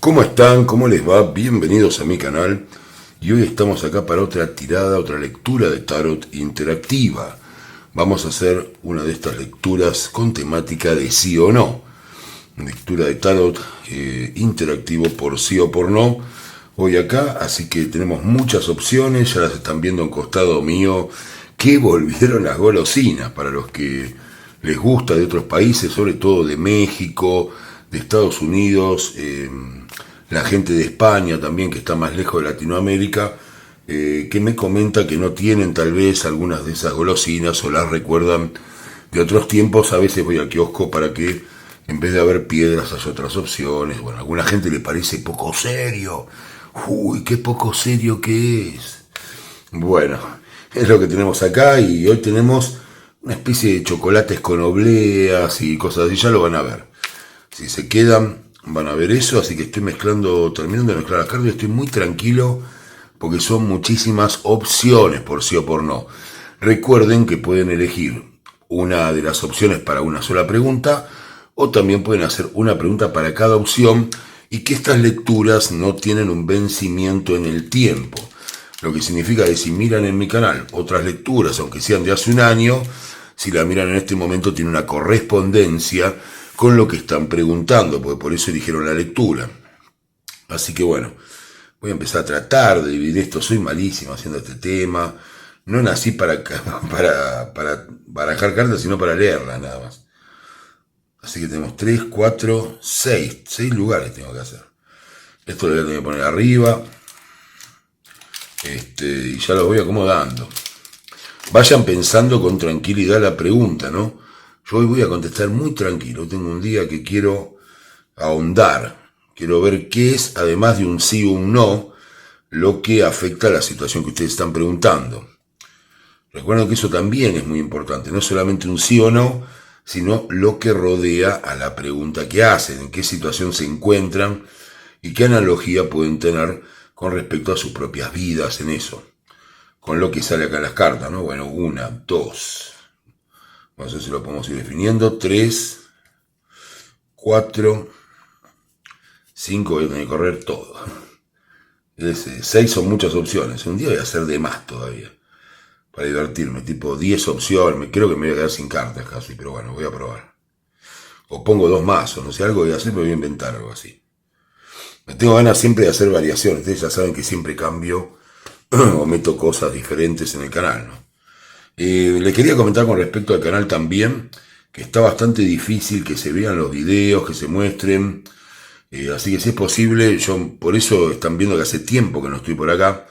¿Cómo están? ¿Cómo les va? Bienvenidos a mi canal. Y hoy estamos acá para otra tirada, otra lectura de tarot interactiva. Vamos a hacer una de estas lecturas con temática de sí o no. Lectura de tarot interactivo por sí o por no. Hoy acá, así que tenemos muchas opciones. Ya las están viendo a un costado mío que volvieron las golosinas para los que les gusta de otros países, sobre todo de México, de Estados Unidos, la gente de España también, que está más lejos de Latinoamérica, que me comenta que no tienen tal vez algunas de esas golosinas o las recuerdan de otros tiempos. A veces voy al kiosco para que en vez de haber piedras haya otras opciones. Bueno, a alguna gente le parece poco serio. Uy, qué poco serio que es. Bueno, es lo que tenemos acá, y hoy tenemos una especie de chocolates con obleas y cosas así, ya lo van a ver. Si se quedan, van a ver eso, así que estoy terminando de mezclar las cartas, y estoy muy tranquilo porque son muchísimas opciones por sí o por no. Recuerden que pueden elegir una de las opciones para una sola pregunta, o también pueden hacer una pregunta para cada opción, y que estas lecturas no tienen un vencimiento en el tiempo. Lo que significa que si miran en mi canal otras lecturas, aunque sean de hace un año, si la miran en este momento tiene una correspondencia con lo que están preguntando, porque por eso eligieron la lectura. Así que bueno, voy a empezar a tratar de dividir esto. Soy malísimo haciendo este tema. No nací para barajar cartas, sino para leerlas nada más. Así que tenemos 3, 4, 6 lugares tengo que hacer. Esto lo voy a tener que poner arriba. Y ya lo voy acomodando. Vayan pensando con tranquilidad la pregunta, ¿no? Yo hoy voy a contestar muy tranquilo. Tengo un día que quiero ahondar. Quiero ver qué es, además de un sí o un no, lo que afecta a la situación que ustedes están preguntando. Recuerden que eso también es muy importante. No solamente un sí o no, sino lo que rodea a la pregunta que hacen, en qué situación se encuentran y qué analogía pueden tener con respecto a sus propias vidas en eso. Con lo que sale acá en las cartas, ¿no? Bueno, 1, 2. No sé si lo podemos ir definiendo. 3, 4, 5. Voy a tener que correr todo. 6 son muchas opciones. Un día voy a hacer de más todavía, para divertirme. Tipo 10 opciones. Creo que me voy a quedar sin cartas casi, pero bueno, voy a probar. O pongo 2 más, o no sé, algo voy a hacer, pero voy a inventar algo así. Me tengo ganas siempre de hacer variaciones. Ustedes ya saben que siempre cambio o meto cosas diferentes en el canal, ¿no? Le quería comentar con respecto al canal también, que está bastante difícil que se vean los videos, que se muestren. Así que si es posible, por eso están viendo que hace tiempo que no estoy por acá,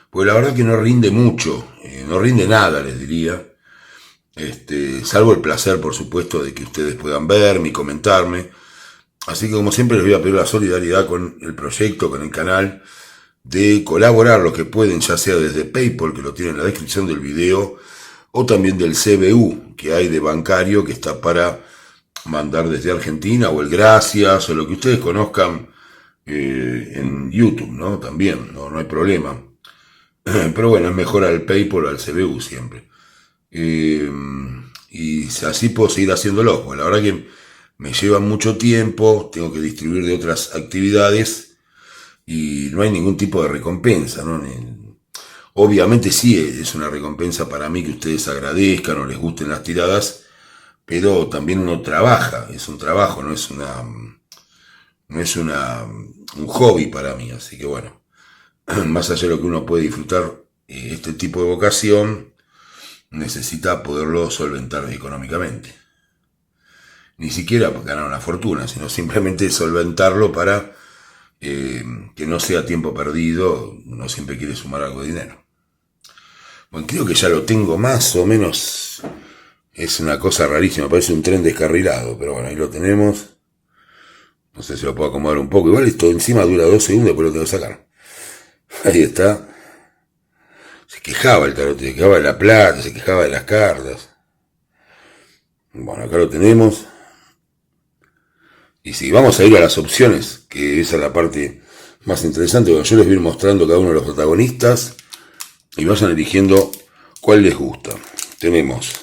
porque la verdad que no rinde mucho, no rinde nada, les diría. Salvo el placer, por supuesto, de que ustedes puedan verme y comentarme. Así que como siempre les voy a pedir la solidaridad con el proyecto, con el canal, de colaborar lo que pueden, ya sea desde PayPal, que lo tienen en la descripción del video, o también del CBU que hay de bancario, que está para mandar desde Argentina, o el Gracias, o lo que ustedes conozcan en YouTube, ¿no? También, no hay problema. Pero bueno, es mejor al PayPal o al CBU siempre. Y así puedo seguir haciéndolo, porque la verdad que me lleva mucho tiempo, tengo que distribuir de otras actividades y no hay ningún tipo de recompensa, ¿no? Obviamente sí es una recompensa para mí que ustedes agradezcan o les gusten las tiradas, pero también uno trabaja, es un trabajo, no es un hobby para mí. Así que bueno, más allá de lo que uno puede disfrutar, este tipo de vocación necesita poderlo solventar económicamente. Ni siquiera ganar una fortuna, sino simplemente solventarlo para que no sea tiempo perdido. Uno siempre quiere sumar algo de dinero. Bueno, creo que ya lo tengo más o menos. Es una cosa rarísima, parece un tren descarrilado, pero bueno, ahí lo tenemos. No sé si lo puedo acomodar un poco. Igual esto encima dura 2 segundos, después lo tengo que sacar. Ahí está. Se quejaba el tarot, se quejaba de la plata, se quejaba de las cartas. Bueno, acá lo tenemos. Y si vamos a ir a las opciones, que esa es la parte más interesante, porque yo les voy a ir mostrando cada uno de los protagonistas y vayan eligiendo cuál les gusta. Tenemos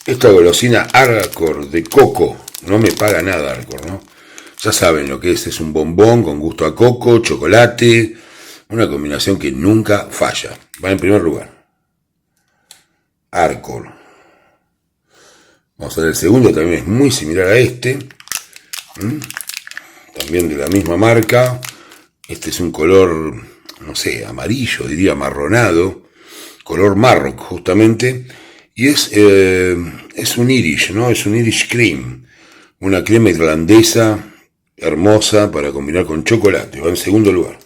esta golosina Arcor de coco. No me paga nada Arcor, ¿no? Ya saben lo que es un bombón con gusto a coco, chocolate, una combinación que nunca falla. Va en primer lugar. Arcor. Vamos a ver el segundo, también es muy similar a este. También de la misma marca. Este es un color, no sé, amarillo, diría marronado. Color Marrock, justamente. Y es un Irish, ¿no? Es un Irish Cream. Una crema irlandesa hermosa para combinar con chocolate. Va en segundo lugar.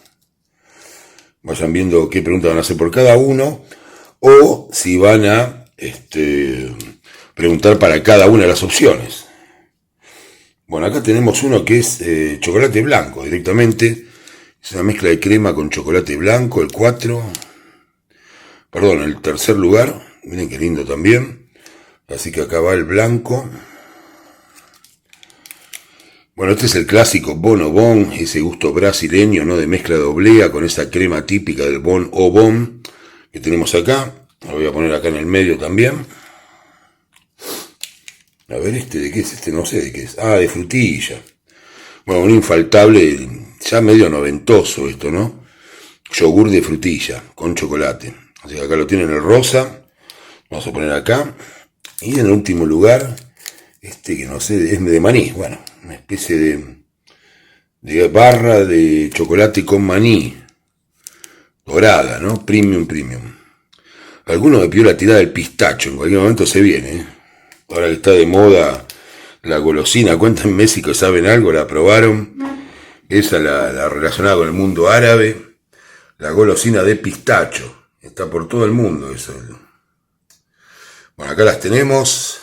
Vayan viendo qué preguntas van a hacer por cada uno. O si van a preguntar para cada una de las opciones. Bueno, acá tenemos uno que es chocolate blanco directamente. Es una mezcla de crema con chocolate blanco, el 4. Perdón, el tercer lugar. Miren qué lindo también. Así que acá va el blanco. Bueno, este es el clásico Bon au Bon, ese gusto brasileño, ¿no? De mezcla de oblea con esa crema típica del Bon au Bon que tenemos acá. Lo voy a poner acá en el medio también. A ver, ¿este de qué es? Este no sé de qué es. Ah, de frutilla. Bueno, un infaltable, ya medio noventoso esto, ¿no? Yogur de frutilla con chocolate. Así que acá lo tienen el rosa. Vamos a poner acá. Y en el último lugar, este que no sé, es de maní. Bueno, una especie de barra de chocolate con maní. Dorada, ¿no? Premium. Alguno me pidió la tirada del pistacho. En cualquier momento se viene, ¿eh? Ahora que está de moda la golosina. Cuéntenme si saben algo, la probaron. Esa la relacionada con el mundo árabe. La golosina de pistacho. Está por todo el mundo eso. Bueno, acá las tenemos.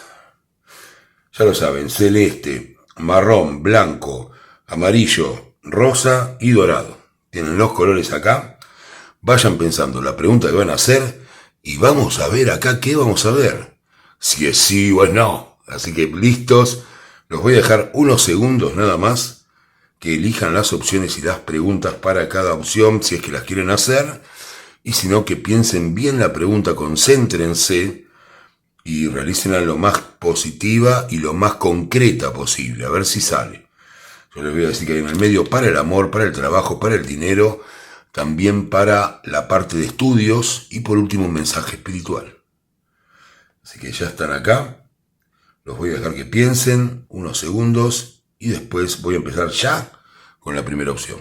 Ya lo saben, celeste, marrón, blanco, amarillo, rosa y dorado. Tienen los colores acá. Vayan pensando la pregunta que van a hacer y vamos a ver acá qué vamos a ver. Si es sí o es no. Así que listos. Los voy a dejar unos segundos nada más que elijan las opciones y las preguntas para cada opción si es que las quieren hacer. Y si no, que piensen bien la pregunta, concéntrense y realícenla lo más positiva y lo más concreta posible, a ver si sale. Yo les voy a decir que hay en el medio para el amor, para el trabajo, para el dinero, también para la parte de estudios y por último un mensaje espiritual. Así que ya están acá, los voy a dejar que piensen unos segundos y después voy a empezar ya con la primera opción.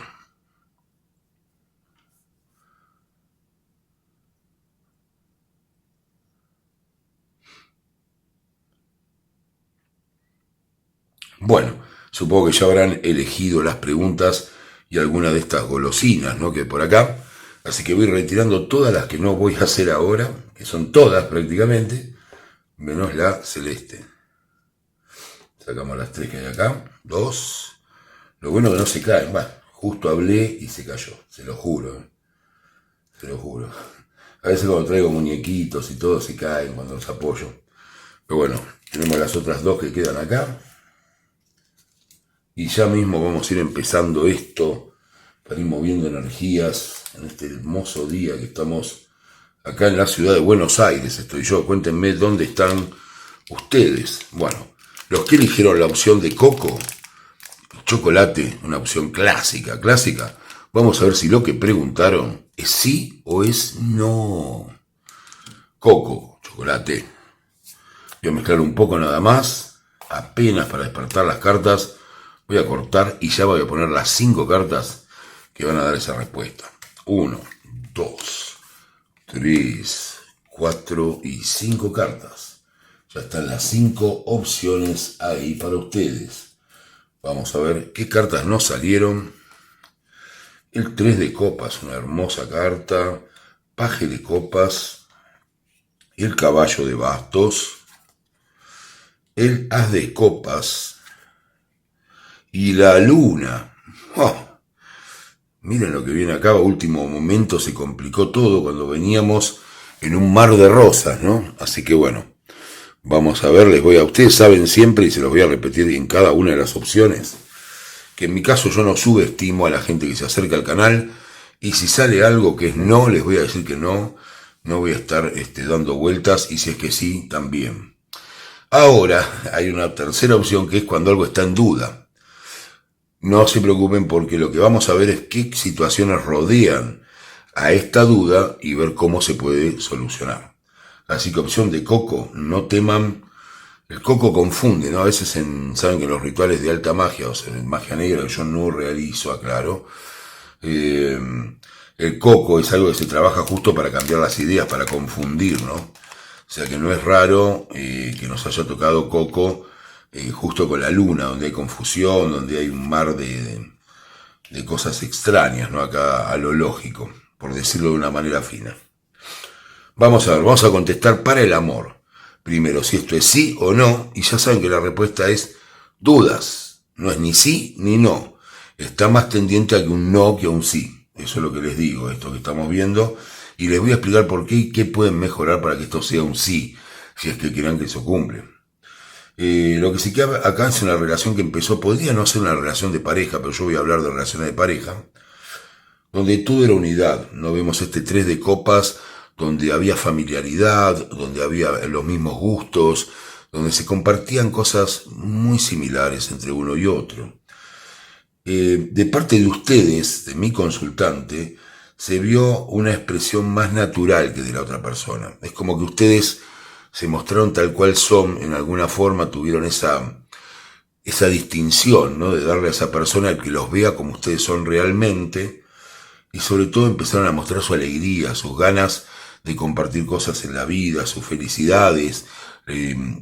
Bueno, supongo que ya habrán elegido las preguntas y alguna de estas golosinas, ¿no? Que por acá. Así que voy retirando todas las que no voy a hacer ahora, que son todas prácticamente, menos la celeste. Sacamos las 3 que hay acá. 2. Lo bueno que no se caen. Bueno, justo hablé y se cayó. Se lo juro. Se lo juro. A veces cuando traigo muñequitos y todo se caen cuando los apoyo. Pero bueno, tenemos las otras 2 que quedan acá. Y ya mismo vamos a ir empezando esto para ir moviendo energías en este hermoso día que estamos acá en la ciudad de Buenos Aires. Estoy yo, cuéntenme dónde están ustedes. Bueno, los que eligieron la opción de coco, chocolate, una opción clásica. Vamos a ver si lo que preguntaron es sí o es no. Coco, chocolate. Voy a mezclar un poco nada más, apenas para despertar las cartas. Voy a cortar y ya voy a poner las 5 cartas que van a dar esa respuesta. 1, 2, 3, 4 y 5 cartas. Ya están las 5 opciones ahí para ustedes. Vamos a ver qué cartas nos salieron. El 3 de copas, una hermosa carta. Paje de copas. El caballo de bastos. El as de copas. Y la luna. Oh, miren lo que viene acá. A último momento se complicó todo cuando veníamos en un mar de rosas, ¿no? Así que bueno, vamos a ver. Ustedes saben siempre, y se los voy a repetir en cada una de las opciones, que en mi caso yo no subestimo a la gente que se acerca al canal. Y si sale algo que es no, les voy a decir que no. No voy a estar dando vueltas. Y si es que sí, también. Ahora hay una tercera opción que es cuando algo está en duda. No se preocupen porque lo que vamos a ver es qué situaciones rodean a esta duda y ver cómo se puede solucionar. Así que opción de coco, no teman. El coco confunde, ¿no? A veces saben que en los rituales de alta magia, o sea, en magia negra, que yo no realizo, aclaro, eh, el coco es algo que se trabaja justo para cambiar las ideas, para confundir, ¿no? O sea que no es raro que nos haya tocado coco justo con la luna, donde hay confusión, donde hay un mar de cosas extrañas, ¿no? Acá a lo lógico, por decirlo de una manera fina. Vamos a ver, vamos a contestar para el amor. Primero, si esto es sí o no, y ya saben que la respuesta es dudas. No es ni sí ni no. Está más tendiente a que un no que a un sí. Eso es lo que les digo, esto que estamos viendo. Y les voy a explicar por qué y qué pueden mejorar para que esto sea un sí, si es que quieran que eso cumple. Lo que sí que acá es una relación que empezó, podría no ser una relación de pareja, pero yo voy a hablar de relaciones de pareja, donde todo era unidad. No vemos este 3 de copas, donde había familiaridad, donde había los mismos gustos, donde se compartían cosas muy similares entre uno y otro. De parte de ustedes, de mi consultante, se vio una expresión más natural que de la otra persona. Es como que ustedes se mostraron tal cual son, en alguna forma tuvieron esa distinción, ¿no? De darle a esa persona el que los vea como ustedes son realmente, y sobre todo empezaron a mostrar su alegría, sus ganas de compartir cosas en la vida, sus felicidades.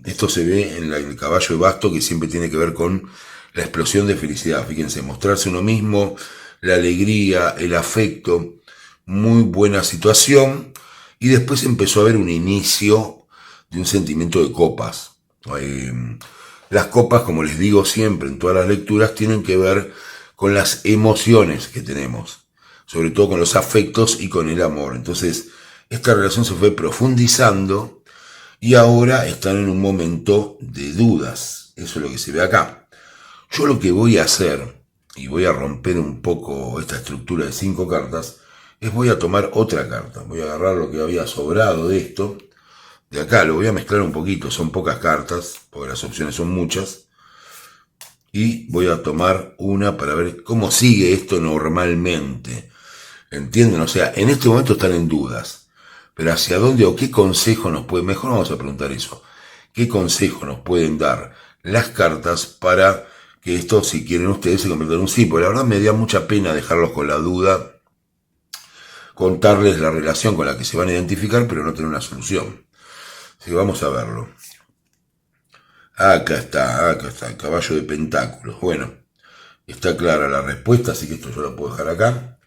Esto se ve en el caballo de basto, que siempre tiene que ver con la explosión de felicidad. Fíjense, mostrarse uno mismo, la alegría, el afecto, muy buena situación. Y después empezó a haber un inicio de un sentimiento de copas. Las copas, como les digo siempre en todas las lecturas, tienen que ver con las emociones que tenemos, sobre todo con los afectos y con el amor. Entonces, esta relación se fue profundizando y ahora están en un momento de dudas. Eso es lo que se ve acá. Yo lo que voy a hacer, y voy a romper un poco esta estructura de 5 cartas, es voy a tomar otra carta. Voy a agarrar lo que había sobrado de esto. De acá lo voy a mezclar un poquito, son pocas cartas, porque las opciones son muchas. Y voy a tomar una para ver cómo sigue esto normalmente. ¿Entienden? O sea, en este momento están en dudas. Pero hacia dónde o qué consejo nos pueden, mejor vamos a preguntar eso. ¿Qué consejo nos pueden dar las cartas para que esto, si quieren ustedes, se convierta en un sí? Porque la verdad me da mucha pena dejarlos con la duda, contarles la relación con la que se van a identificar, pero no tener una solución. Así que vamos a verlo. Acá está, el caballo de pentáculos. Bueno, está clara la respuesta, así que esto yo lo puedo dejar acá.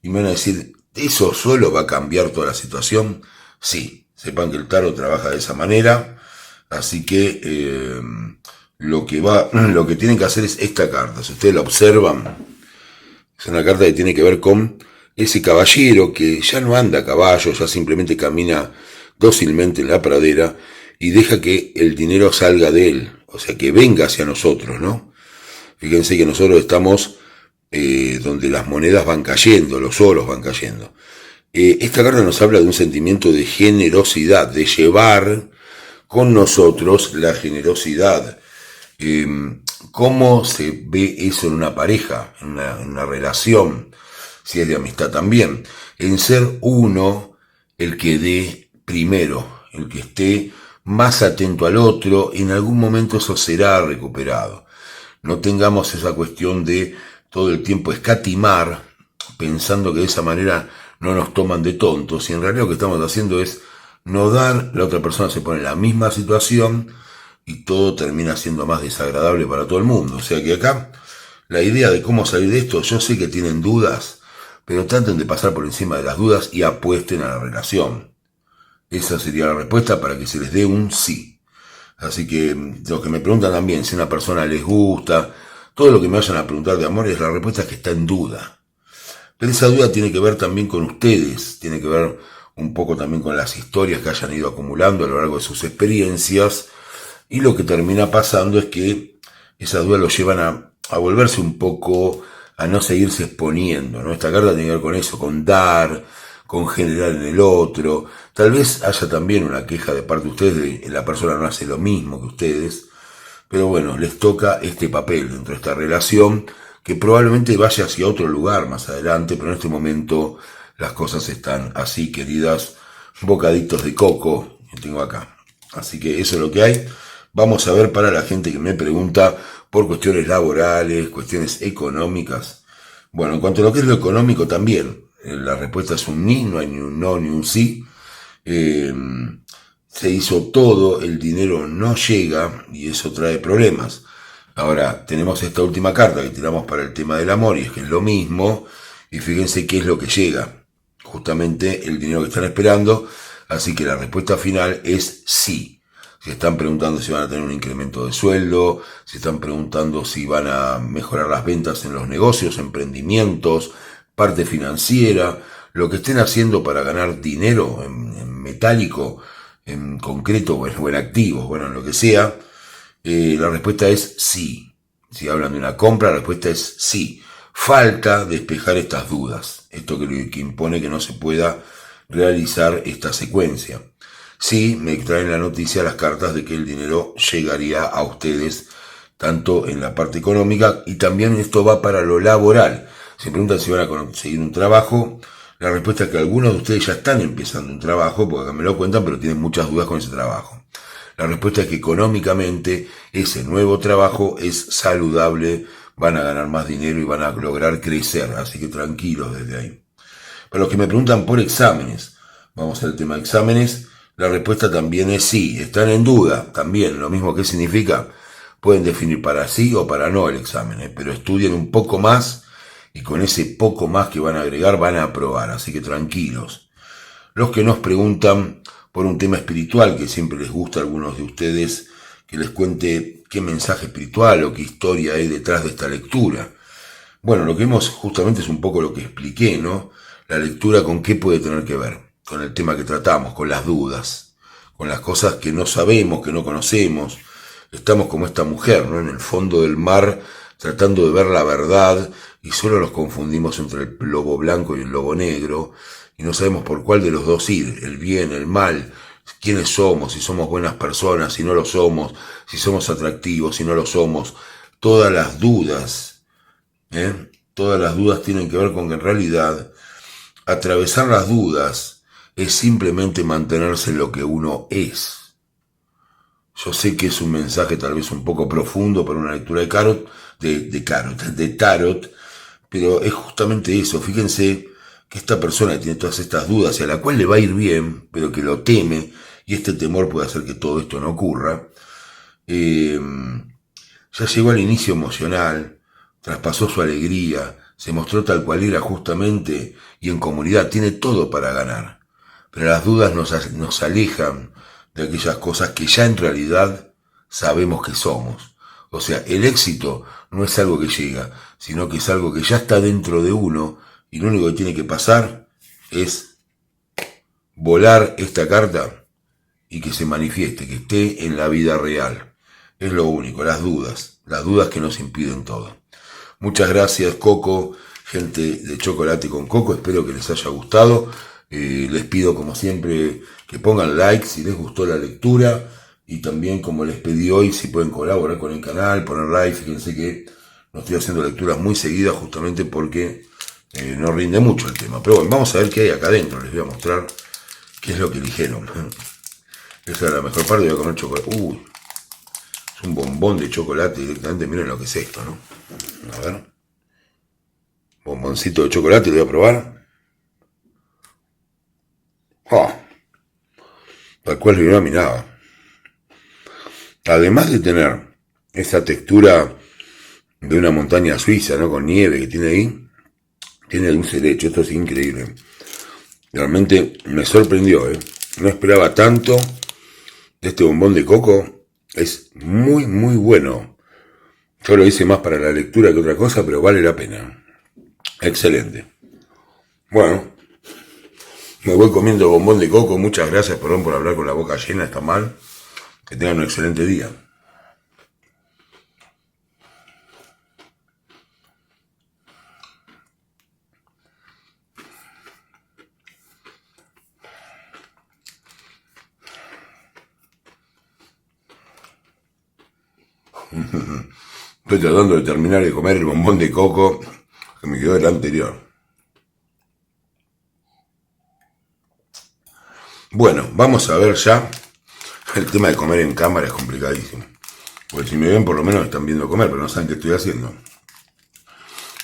Y me van a decir, ¿eso solo va a cambiar toda la situación? Sí, sepan que el tarot trabaja de esa manera, así que lo que tienen que hacer es esta carta. Si ustedes la observan, es una carta que tiene que ver con ese caballero que ya no anda a caballo, ya simplemente camina dócilmente en la pradera y deja que el dinero salga de él, o sea, que venga hacia nosotros, ¿no? Fíjense que nosotros estamos donde las monedas van cayendo, los oros van cayendo. Esta carta nos habla de un sentimiento de generosidad, de llevar con nosotros la generosidad. ¿Cómo se ve eso en una pareja, en una relación, si es de amistad también? En ser uno el que dé primero, el que esté más atento al otro, en algún momento eso será recuperado. No tengamos esa cuestión de todo el tiempo escatimar, pensando que de esa manera no nos toman de tontos, y en realidad lo que estamos haciendo es no dar, la otra persona se pone en la misma situación y todo termina siendo más desagradable para todo el mundo. O sea que acá la idea de cómo salir de esto, yo sé que tienen dudas, pero traten de pasar por encima de las dudas y apuesten a la relación. Esa sería la respuesta para que se les dé un sí. Así que los que me preguntan también si a una persona les gusta, todo lo que me vayan a preguntar de amor, es la respuesta que está en duda. Pero esa duda tiene que ver también con ustedes, tiene que ver un poco también con las historias que hayan ido acumulando a lo largo de sus experiencias, y lo que termina pasando es que esas dudas los llevan a volverse un poco, a no seguirse exponiendo, ¿no? Esta carta tiene que ver con eso, con dar, con generar en el otro. Tal vez haya también una queja de parte de ustedes de que la persona no hace lo mismo que ustedes, pero bueno, les toca este papel dentro de esta relación que probablemente vaya hacia otro lugar más adelante, pero en este momento las cosas están así, queridas bocaditos de coco que tengo acá. Así que eso es lo que hay. Vamos a ver para la gente que me pregunta por cuestiones laborales, cuestiones económicas. Bueno, en cuanto a lo que es lo económico también, la respuesta es un ni, no hay ni un no ni un sí. Eh, Se hizo todo, el dinero no llega y eso trae problemas. Ahora, tenemos esta última carta que tiramos para el tema del amor y es que es lo mismo. Y fíjense qué es lo que llega. Justamente el dinero que están esperando. Así que la respuesta final es sí. Se están preguntando si van a tener un incremento de sueldo, se están preguntando si van a mejorar las ventas en los negocios, emprendimientos, parte financiera, lo que estén haciendo para ganar dinero en metálico, en concreto o en activos, bueno, en lo que sea, la respuesta es sí. Si hablan de una compra, la respuesta es sí. Falta despejar estas dudas, esto que impone que no se pueda realizar esta secuencia. Sí, me traen la noticia las cartas de que el dinero llegaría a ustedes, tanto en la parte económica y también esto va para lo laboral. Se preguntan si van a conseguir un trabajo. La respuesta es que algunos de ustedes ya están empezando un trabajo, porque acá me lo cuentan, pero tienen muchas dudas con ese trabajo. La respuesta es que económicamente ese nuevo trabajo es saludable, van a ganar más dinero y van a lograr crecer, así que tranquilos desde ahí. Para los que me preguntan por exámenes, vamos al tema de exámenes, la respuesta también es sí, están en duda, también, lo mismo que significa, pueden definir para sí o para no el examen, pero estudien un poco más y con ese poco más que van a agregar van a aprobar, así que tranquilos. Los que nos preguntan por un tema espiritual, que siempre les gusta a algunos de ustedes que les cuente qué mensaje espiritual o qué historia hay detrás de esta lectura. Bueno, lo que vemos justamente es un poco lo que expliqué, ¿no? La lectura con qué puede tener que ver, con el tema que tratamos, con las dudas, con las cosas que no sabemos, que no conocemos. Estamos como esta mujer, ¿no? En el fondo del mar, tratando de ver la verdad y solo nos confundimos entre el lobo blanco y el lobo negro y no sabemos por cuál de los dos ir, el bien, el mal, quiénes somos, si somos buenas personas, si no lo somos, si somos atractivos, si no lo somos. Todas las dudas, ¿eh? Todas las dudas tienen que ver con que en realidad atravesar las dudas es simplemente mantenerse en lo que uno es. Yo sé que es un mensaje tal vez un poco profundo para una lectura de tarot, pero es justamente eso. Fíjense que esta persona que tiene todas estas dudas y a la cual le va a ir bien, pero que lo teme, y este temor puede hacer que todo esto no ocurra, ya llegó al inicio emocional, traspasó su alegría, se mostró tal cual era justamente y en comunidad, tiene todo para ganar. Pero las dudas nos alejan de aquellas cosas que ya en realidad sabemos que somos. O sea, el éxito no es algo que llega, sino que es algo que ya está dentro de uno y lo único que tiene que pasar es volar esta carta y que se manifieste, que esté en la vida real. Es lo único, las dudas que nos impiden todo. Muchas gracias, Coco, gente de Chocolate con Coco, espero que les haya gustado. Les pido, como siempre, que pongan like si les gustó la lectura y también, como les pedí hoy, si pueden colaborar con el canal, poner like. Fíjense que no estoy haciendo lecturas muy seguidas justamente porque no rinde mucho el tema. Pero bueno, vamos a ver qué hay acá adentro, les voy a mostrar qué es lo que eligieron. Esa es la mejor parte, voy a comer chocolate. Es un bombón de chocolate directamente, miren lo que es esto, ¿no? A ver. Bomboncito de chocolate, lo voy a probar. Oh, tal cual lo imaginaba. Además de tener esa textura de una montaña suiza, ¿no? Con nieve que tiene ahí, tiene dulce de leche, esto es increíble. Realmente me sorprendió, ¿eh? No esperaba tanto de este bombón de coco. Es muy, muy bueno. Yo lo hice más para la lectura que otra cosa, pero vale la pena. Excelente. Bueno, me voy comiendo el bombón de coco. Muchas gracias, perdón por hablar con la boca llena, está mal. Que tengan un excelente día. Estoy tratando de terminar de comer el bombón de coco que me quedó del anterior. Bueno, vamos a ver ya. El tema de comer en cámara es complicadísimo. Porque si me ven por lo menos me están viendo comer, pero no saben qué estoy haciendo.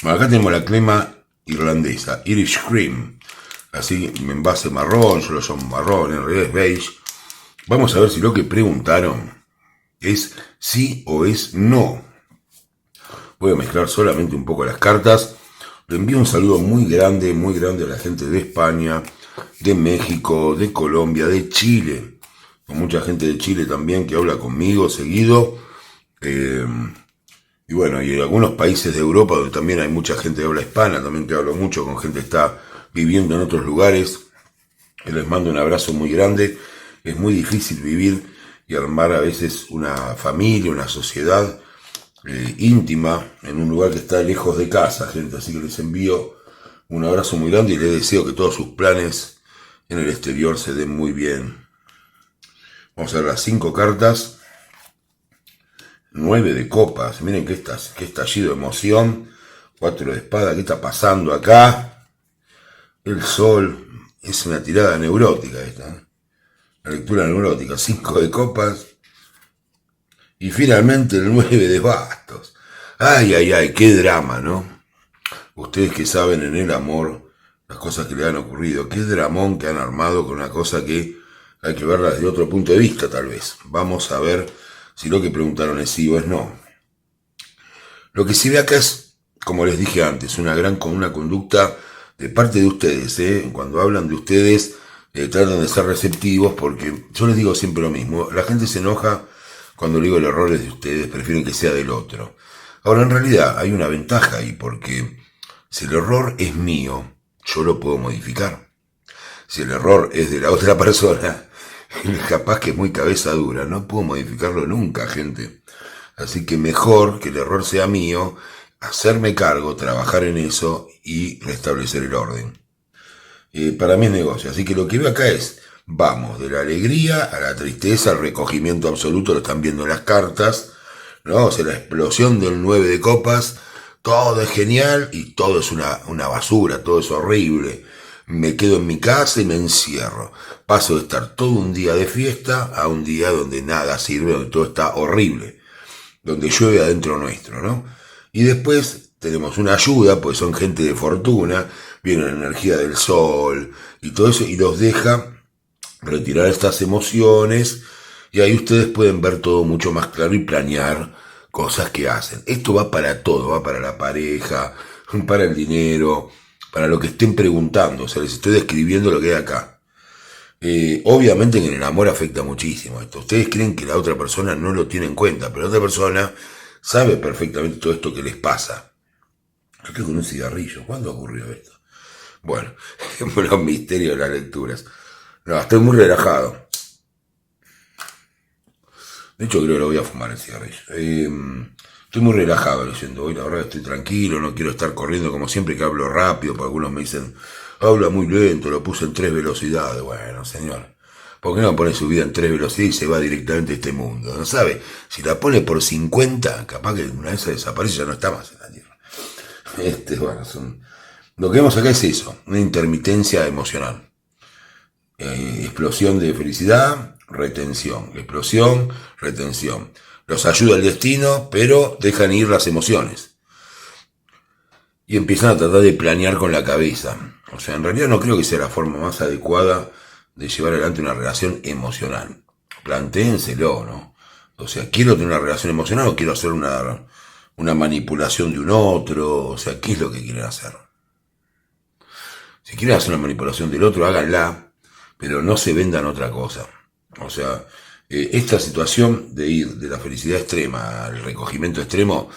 Bueno, acá tenemos la crema irlandesa, Irish Cream. Así, en base marrón, yo lo llamo marrón, en realidad es beige. Vamos a ver si lo que preguntaron es sí o es no. Voy a mezclar solamente un poco las cartas. Le envío un saludo muy grande a la gente de España, de México, de Colombia, de Chile. Con mucha gente de Chile también que habla conmigo seguido. Y bueno, y en algunos países de Europa donde también hay mucha gente que habla hispana, también que hablo mucho con gente que está viviendo en otros lugares. Y les mando un abrazo muy grande. Es muy difícil vivir y armar a veces una familia, una sociedad íntima en un lugar que está lejos de casa, gente. Así que les envío un abrazo muy grande y les deseo que todos sus planes en el exterior se den muy bien. Vamos a ver las 5 cartas. 9 de copas. Miren qué estallido de emoción. 4 de espada. ¿Qué está pasando acá? El sol. Es una tirada neurótica esta, ¿eh? La lectura neurótica. 5 de copas. Y finalmente el 9 de bastos. Ay, ay, ay, qué drama, ¿no? Ustedes que saben en el amor las cosas que le han ocurrido. Qué dramón que han armado con una cosa que hay que verla desde otro punto de vista, tal vez. Vamos a ver si lo que preguntaron es sí o es no. Lo que se ve acá es, como les dije antes, una conducta de parte de ustedes, ¿eh? Cuando hablan de ustedes, tratan de ser receptivos, porque yo les digo siempre lo mismo. La gente se enoja cuando le digo el error es de ustedes, prefieren que sea del otro. Ahora, en realidad, hay una ventaja ahí, porque si el error es mío, yo lo puedo modificar. Si el error es de la otra persona, capaz que es muy cabeza dura, no puedo modificarlo nunca, gente. Así que mejor que el error sea mío, hacerme cargo, trabajar en eso y restablecer el orden. Para mí es negocio, así que lo que veo acá es, vamos de la alegría a la tristeza, al recogimiento absoluto, lo están viendo en las cartas, ¿no? O sea, la explosión del 9 de copas, todo es genial y todo es una basura, todo es horrible. Me quedo en mi casa y me encierro. Paso de estar todo un día de fiesta a un día donde nada sirve, donde todo está horrible, donde llueve adentro nuestro, ¿no? Y después tenemos una ayuda, pues son gente de fortuna, viene la energía del sol y todo eso, y los deja retirar estas emociones, y ahí ustedes pueden ver todo mucho más claro y planear cosas que hacen. Esto va para todo, va para la pareja, para el dinero, para lo que estén preguntando. O sea, les estoy describiendo lo que hay acá. Obviamente que en el amor afecta muchísimo esto. Ustedes creen que la otra persona no lo tiene en cuenta, pero la otra persona sabe perfectamente todo esto que les pasa. Yo estoy con un cigarrillo. ¿Cuándo ocurrió esto? Bueno, los misterios de las lecturas. No, estoy muy relajado. De hecho, creo que lo voy a fumar el cigarrillo. Estoy muy relajado leyendo hoy, la verdad estoy tranquilo, no quiero estar corriendo como siempre que hablo rápido, porque algunos me dicen, habla muy lento, lo puse en 3 velocidades. Bueno, señor, ¿por qué no pone su vida en 3 velocidades y se va directamente a este mundo? ¿No sabe? Si la pone por 50, capaz que una vez desaparece, ya no está más en la Tierra. Bueno, lo que vemos acá es eso, una intermitencia emocional. Explosión de felicidad, retención. Explosión, retención. Los ayuda el destino, pero dejan ir las emociones. Y empiezan a tratar de planear con la cabeza. O sea, en realidad no creo que sea la forma más adecuada de llevar adelante una relación emocional. Plantéenselo, ¿no? O sea, ¿quiero tener una relación emocional o quiero hacer una manipulación de un otro? O sea, ¿qué es lo que quieren hacer? Si quieren hacer una manipulación del otro, háganla, pero no se vendan otra cosa. O sea, esta situación de ir de la felicidad extrema al recogimiento extremo,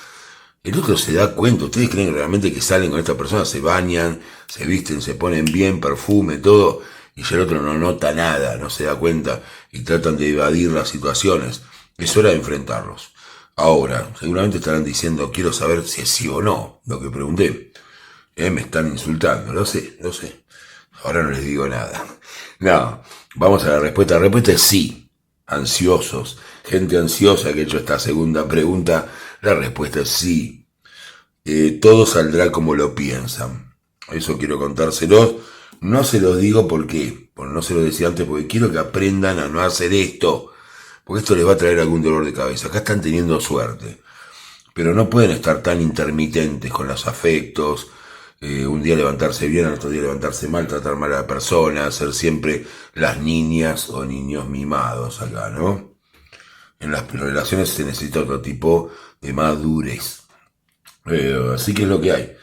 el otro se da cuenta. Ustedes creen realmente que salen con esta persona, se bañan, se visten, se ponen bien, perfume, todo, y ya el otro no nota nada, no se da cuenta, y tratan de evadir las situaciones. Es hora de enfrentarlos. Ahora, seguramente estarán diciendo, quiero saber si es sí o no, lo que pregunté. Me están insultando, lo sé. Ahora no les digo nada. No, vamos a la respuesta. La respuesta es sí. Ansiosos. Gente ansiosa que ha hecho esta segunda pregunta La respuesta es sí. Todo saldrá como lo piensan. Eso quiero contárselos. No se los digo porque no se lo decía antes, porque quiero que aprendan a no hacer esto. Porque esto les va a traer algún dolor de cabeza. Acá están teniendo suerte. Pero no pueden estar tan intermitentes con los afectos. Un día levantarse bien, al otro día levantarse mal, tratar mal a la persona, ser siempre las niñas o niños mimados acá, ¿no? En las relaciones se necesita otro tipo de madurez. Así que es lo que hay.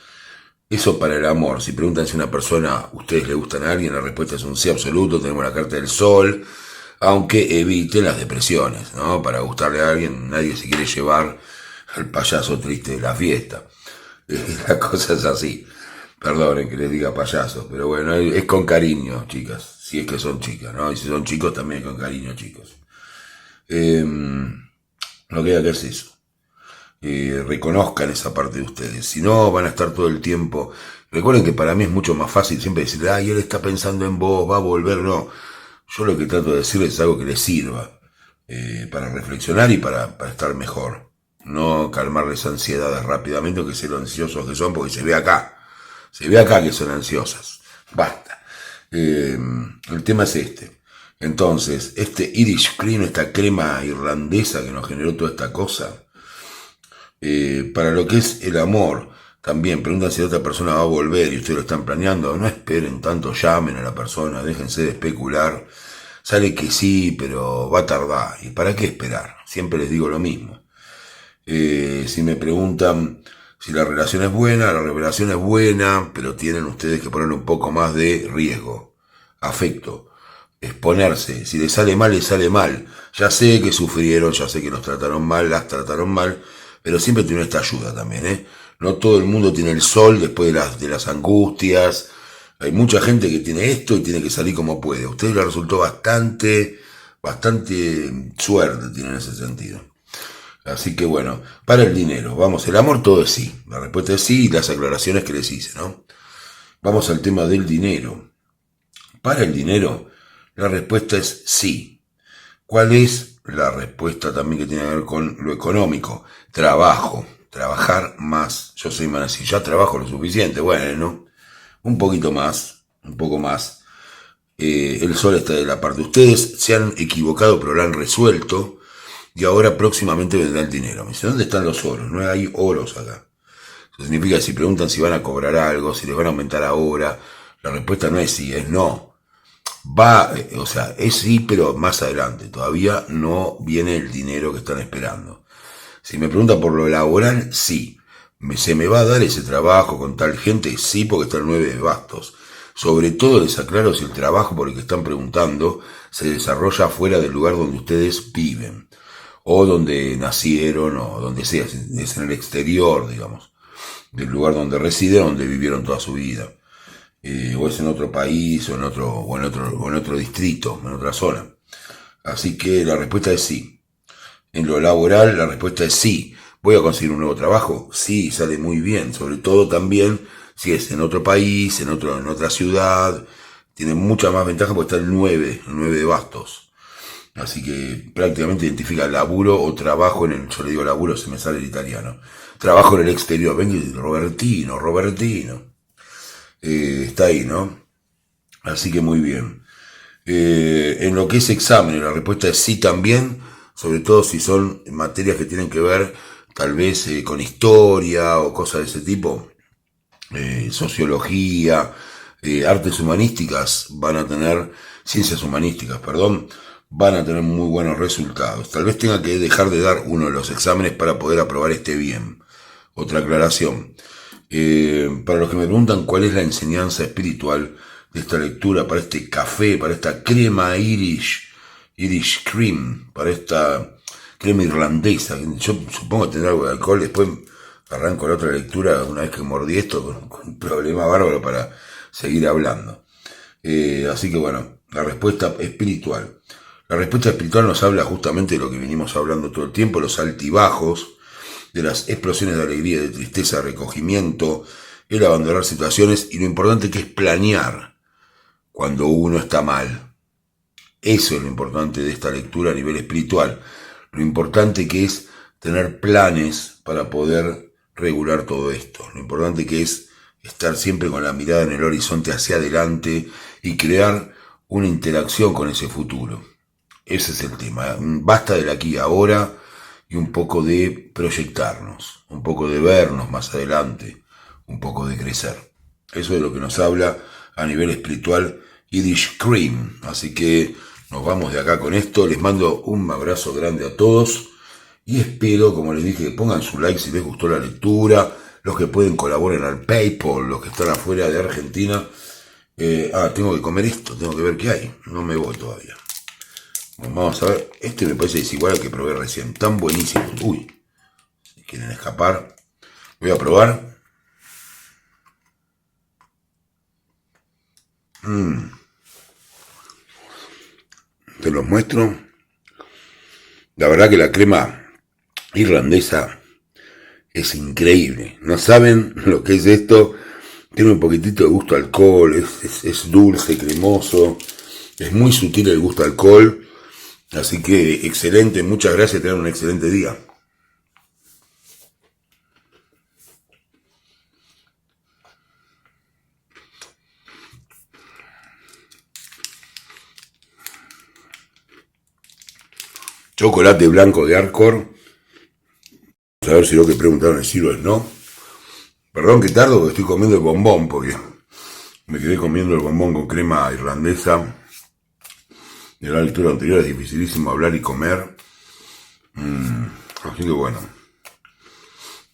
Eso para el amor. Si preguntan si una persona, ustedes le gustan a alguien, la respuesta es un sí absoluto. Tenemos la carta del sol. Aunque eviten las depresiones, ¿no? Para gustarle a alguien, nadie se quiere llevar al payaso triste de la fiesta. La cosa es así. Perdonen que les diga payaso, pero bueno, es con cariño, chicas. Si es que son chicas, ¿no? Y si son chicos, también es con cariño, chicos. Lo que hay que hacer es eso. Reconozcan esa parte de ustedes. Si no, van a estar todo el tiempo. Recuerden que para mí es mucho más fácil siempre decir, ay, él está pensando en vos, va a volver. No. Yo lo que trato de decirles es algo que les sirva para reflexionar y para estar mejor. No calmarles ansiedades rápidamente, que sé lo ansiosos que son, porque se ve acá. Se ve acá que son ansiosas. Basta. El tema es este. Entonces, este Irish Cream, esta crema irlandesa que nos generó toda esta cosa, para lo que es el amor, también preguntan si la otra persona va a volver y ustedes lo están planeando. No esperen tanto, llamen a la persona, déjense de especular. Sale que sí, pero va a tardar. ¿Y para qué esperar? Siempre les digo lo mismo. Si me preguntan si la relación es buena, la revelación es buena, pero tienen ustedes que poner un poco más de riesgo, afecto, exponerse. Si les sale mal, les sale mal. Ya sé que sufrieron, ya sé que los trataron mal, las trataron mal, pero siempre tienen esta ayuda también, ¿eh? No todo el mundo tiene el sol después de las angustias. Hay mucha gente que tiene esto y tiene que salir como puede. A ustedes les resultó bastante suerte tienen en ese sentido. Así que bueno, para el dinero, vamos, el amor todo es sí. La respuesta es sí y las aclaraciones que les hice, ¿no? Vamos al tema del dinero. Para el dinero, la respuesta es sí. ¿Cuál es la respuesta también que tiene que ver con lo económico? Trabajo, trabajar más. Yo soy más así, ya trabajo lo suficiente, bueno, ¿no? Un poquito más, un poco más. El sol está de la parte de ustedes, se han equivocado pero lo han resuelto y ahora próximamente vendrá el dinero. Me dice, ¿dónde están los oros? No hay oros acá. Eso significa que si preguntan si van a cobrar algo, si les van a aumentar ahora, la respuesta no es sí, es no. Va, o sea, es sí, pero más adelante. Todavía no viene el dinero que están esperando. Si me preguntan por lo laboral, sí. ¿Se me va a dar ese trabajo con tal gente? Sí, porque está el 9 de bastos. Sobre todo les aclaro si el trabajo por el que están preguntando se desarrolla fuera del lugar donde ustedes viven. O donde nacieron, o donde sea. Es en el exterior, digamos. Del lugar donde residen, donde vivieron toda su vida. O es en otro país, o en otro distrito, en otra zona. Así que la respuesta es sí. En lo laboral, la respuesta es sí. ¿Voy a conseguir un nuevo trabajo? Sí, sale muy bien. Sobre todo también si es en otro país, en otra ciudad. Tiene mucha más ventaja porque está el 9 de bastos. Así que prácticamente identifica laburo o trabajo yo le digo laburo, se me sale el italiano. Trabajo en el exterior. Ven, Robertino. Está ahí, ¿no? Así que muy bien. En lo que es examen, la respuesta es sí también, sobre todo si son materias que tienen que ver tal vez con historia o cosas de ese tipo, sociología, artes humanísticas, ciencias humanísticas, perdón, van a tener muy buenos resultados. Tal vez tenga que dejar de dar uno de los exámenes para poder aprobar este bien. Otra aclaración. Para los que me preguntan cuál es la enseñanza espiritual de esta lectura, para este café, para esta crema Irish Cream, para esta crema irlandesa, yo supongo que tendrá algo de alcohol, después arranco la otra lectura una vez que mordí esto con un problema bárbaro para seguir hablando. Así que bueno, la respuesta espiritual. La respuesta espiritual nos habla justamente de lo que venimos hablando todo el tiempo, los altibajos, de las explosiones de alegría, de tristeza, de recogimiento, el abandonar situaciones y lo importante que es planear cuando uno está mal. Eso es lo importante de esta lectura a nivel espiritual. Lo importante que es tener planes para poder regular todo esto. Lo importante que es estar siempre con la mirada en el horizonte hacia adelante y crear una interacción con ese futuro. Ese es el tema. Basta del aquí y ahora y un poco de proyectarnos, un poco de vernos más adelante, un poco de crecer. Eso es lo que nos habla a nivel espiritual Yiddish Cream. Así que nos vamos de acá con esto. Les mando un abrazo grande a todos y espero, como les dije, que pongan su like si les gustó la lectura. Los que pueden colaboren al PayPal, los que están afuera de Argentina. Tengo que comer esto, tengo que ver qué hay. No me voy todavía. Bueno, vamos a ver. Este me parece desigual al que probé recién. Tan buenísimo. Uy, si quieren escapar. Voy a probar. Te los muestro. La verdad que la crema irlandesa es increíble. No saben lo que es esto. Tiene un poquitito de gusto a alcohol. Es dulce, cremoso. Es muy sutil el gusto a alcohol. Así que excelente. Muchas gracias. Tengan un excelente día. Chocolate blanco de Arcor. Vamos a ver si lo que preguntaron es sí o es no. Perdón que tardo porque estoy comiendo el bombón, porque me quedé comiendo el bombón con crema irlandesa. De la lectura anterior es dificilísimo hablar y comer. Así que bueno.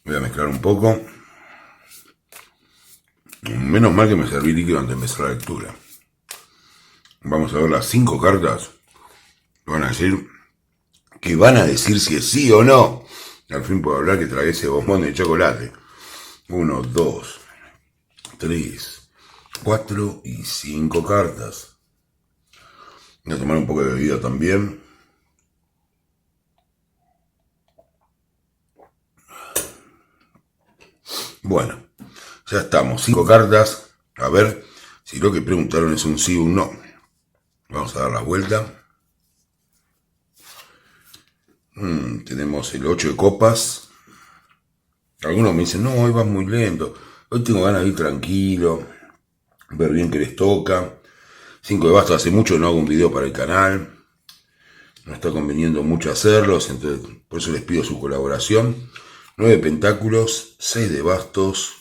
Voy a mezclar un poco. Menos mal que me serví líquido antes de empezar la lectura. Vamos a ver las 5 cartas. Van a decir si es sí o no. Al fin puedo hablar que tragué ese bombón de chocolate. 1, 2, 3, 4 y 5 cartas. Voy a tomar un poco de bebida también. Bueno, ya estamos. 5 cartas. A ver si lo que preguntaron es un sí o un no. Vamos a dar la vuelta. Tenemos el 8 de copas. Algunos me dicen, no, hoy vas muy lento. Hoy tengo ganas de ir tranquilo, ver bien qué les toca. 5 de bastos, hace mucho no hago un video para el canal. No está conveniendo mucho hacerlos, entonces por eso les pido su colaboración. 9 de pentáculos, 6 de bastos.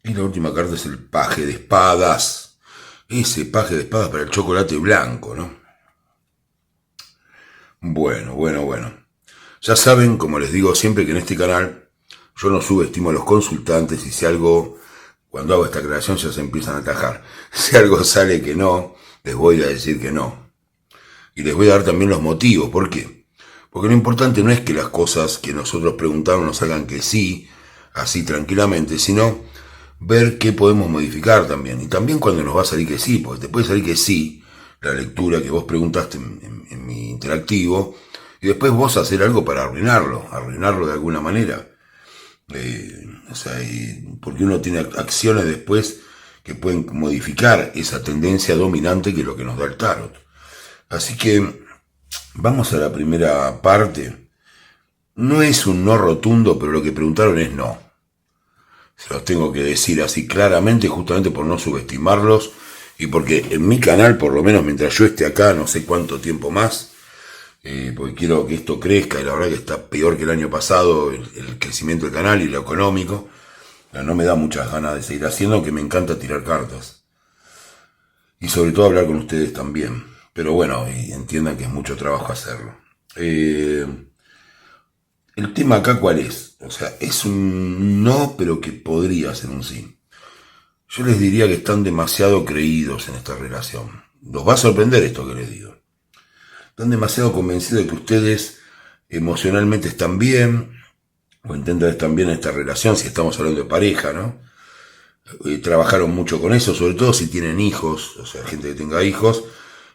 Y la última carta es el paje de espadas. Ese paje de espadas para el chocolate blanco, ¿no? Bueno. Ya saben, como les digo siempre, que en este canal yo no subestimo a los consultantes y si algo, cuando hago esta aclaración ya se empiezan a atajar. Si algo sale que no, les voy a decir que no. Y les voy a dar también los motivos. ¿Por qué? Porque lo importante no es que las cosas que nosotros preguntamos nos hagan que sí, así tranquilamente, sino ver qué podemos modificar también. Y también cuando nos va a salir que sí, porque te puede salir que sí, la lectura que vos preguntaste en mi interactivo, y después vos hacer algo para arruinarlo de alguna manera. Porque uno tiene acciones después que pueden modificar esa tendencia dominante que es lo que nos da el tarot. Así que vamos a la primera parte. No es un no rotundo, pero lo que preguntaron es no. Se los tengo que decir así claramente, justamente por no subestimarlos y porque en mi canal, por lo menos mientras yo esté acá, no sé cuánto tiempo más, porque quiero que esto crezca y la verdad que está peor que el año pasado el crecimiento del canal y lo económico. No me da muchas ganas de seguir haciendo, aunque me encanta tirar cartas. Y sobre todo hablar con ustedes también. Pero bueno, y entiendan que es mucho trabajo hacerlo. El tema acá, ¿cuál es? O sea, es un no, pero que podría ser un sí. Yo les diría que están demasiado creídos en esta relación. Los va a sorprender esto que les digo. Están demasiado convencidos de que ustedes emocionalmente están bien, o intentan estar bien en esta relación, si estamos hablando de pareja, ¿no? Trabajaron mucho con eso, sobre todo si tienen hijos, o sea, gente que tenga hijos,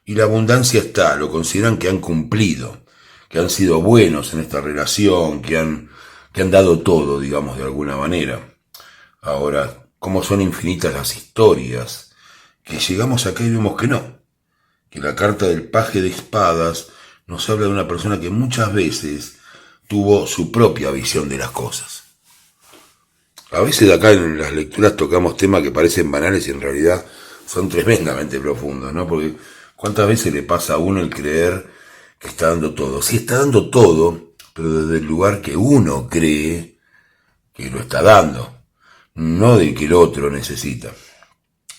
y la abundancia está, lo consideran que han cumplido, que han sido buenos en esta relación, que han dado todo, digamos, de alguna manera. Ahora, cómo son infinitas las historias, que llegamos acá y vemos que no, que la carta del paje de espadas nos habla de una persona que muchas veces tuvo su propia visión de las cosas. A veces acá en las lecturas tocamos temas que parecen banales y en realidad son tremendamente profundos, ¿no? Porque ¿cuántas veces le pasa a uno el creer que está dando todo? Sí, está dando todo, pero desde el lugar que uno cree que lo está dando, no del que el otro necesita.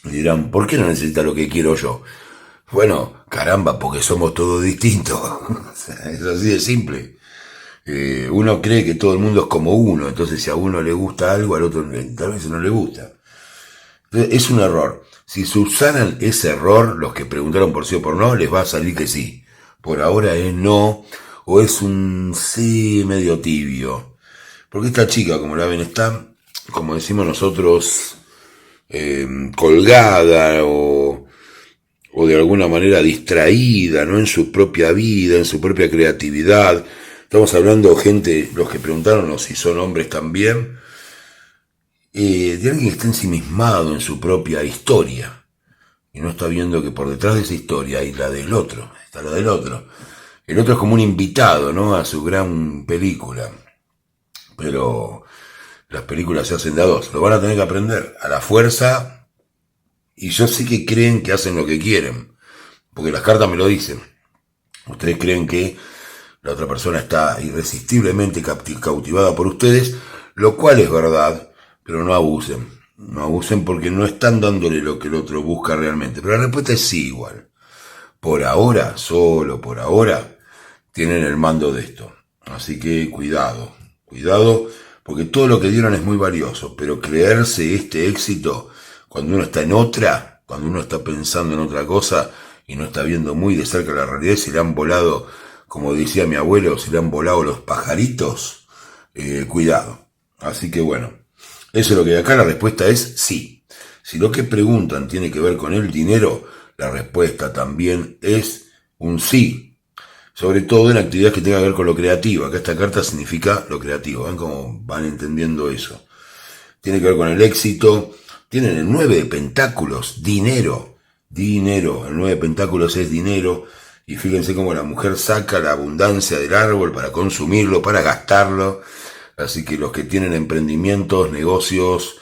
Y dirán, ¿por qué no necesita lo que quiero yo? Bueno, caramba, porque somos todos distintos. Es así de simple. Uno cree que todo el mundo es como uno, entonces si a uno le gusta algo, al otro tal vez no le gusta. Entonces, es un error. Si subsanan ese error, los que preguntaron por sí o por no, les va a salir que sí. Por ahora es no, o es un sí medio tibio. Porque esta chica, como la ven, está, como decimos nosotros, colgada o de alguna manera distraída, ¿no? En su propia vida, en su propia creatividad. Estamos hablando, gente, los que preguntaron, o si son hombres también, de alguien que está ensimismado en su propia historia y no está viendo que por detrás de esa historia hay la del otro, está la del otro. El otro es como un invitado, ¿no? A su gran película. Pero las películas se hacen de a dos. Lo van a tener que aprender a la fuerza. Y yo sé que creen que hacen lo que quieren. Porque las cartas me lo dicen. Ustedes creen que la otra persona está irresistiblemente cautivada por ustedes. Lo cual es verdad. Pero no abusen. No abusen porque no están dándole lo que el otro busca realmente. Pero la respuesta es sí igual. Por ahora, solo por ahora, tienen el mando de esto. Así que cuidado, cuidado, porque todo lo que dieron es muy valioso, pero creerse este éxito cuando uno está en otra, cuando uno está pensando en otra cosa y no está viendo muy de cerca la realidad, si le han volado, como decía mi abuelo, si le han volado los pajaritos, cuidado. Así que bueno, eso es lo que hay acá, la respuesta es sí. Si lo que preguntan tiene que ver con el dinero, la respuesta también es un sí. Sobre todo en actividades que tengan que ver con lo creativo. Acá esta carta significa lo creativo. ¿Ven cómo van entendiendo eso? Tiene que ver con el éxito. Tienen el 9 de pentáculos, dinero. Dinero. El 9 de pentáculos es dinero. Y fíjense cómo la mujer saca la abundancia del árbol para consumirlo, para gastarlo. Así que los que tienen emprendimientos, negocios,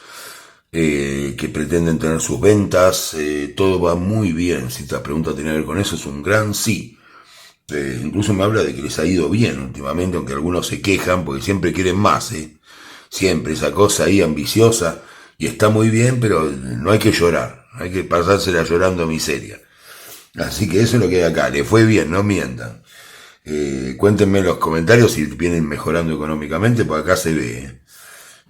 que pretenden tener sus ventas, todo va muy bien. Si esta pregunta tiene que ver con eso, es un gran sí. Incluso me habla de que les ha ido bien últimamente, aunque algunos se quejan porque siempre quieren más, siempre esa cosa ahí ambiciosa, y está muy bien, pero no hay que llorar, hay que pasársela llorando miseria. Así que eso es lo que hay acá, le fue bien, no mientan. Cuéntenme en los comentarios si vienen mejorando económicamente, porque acá se ve.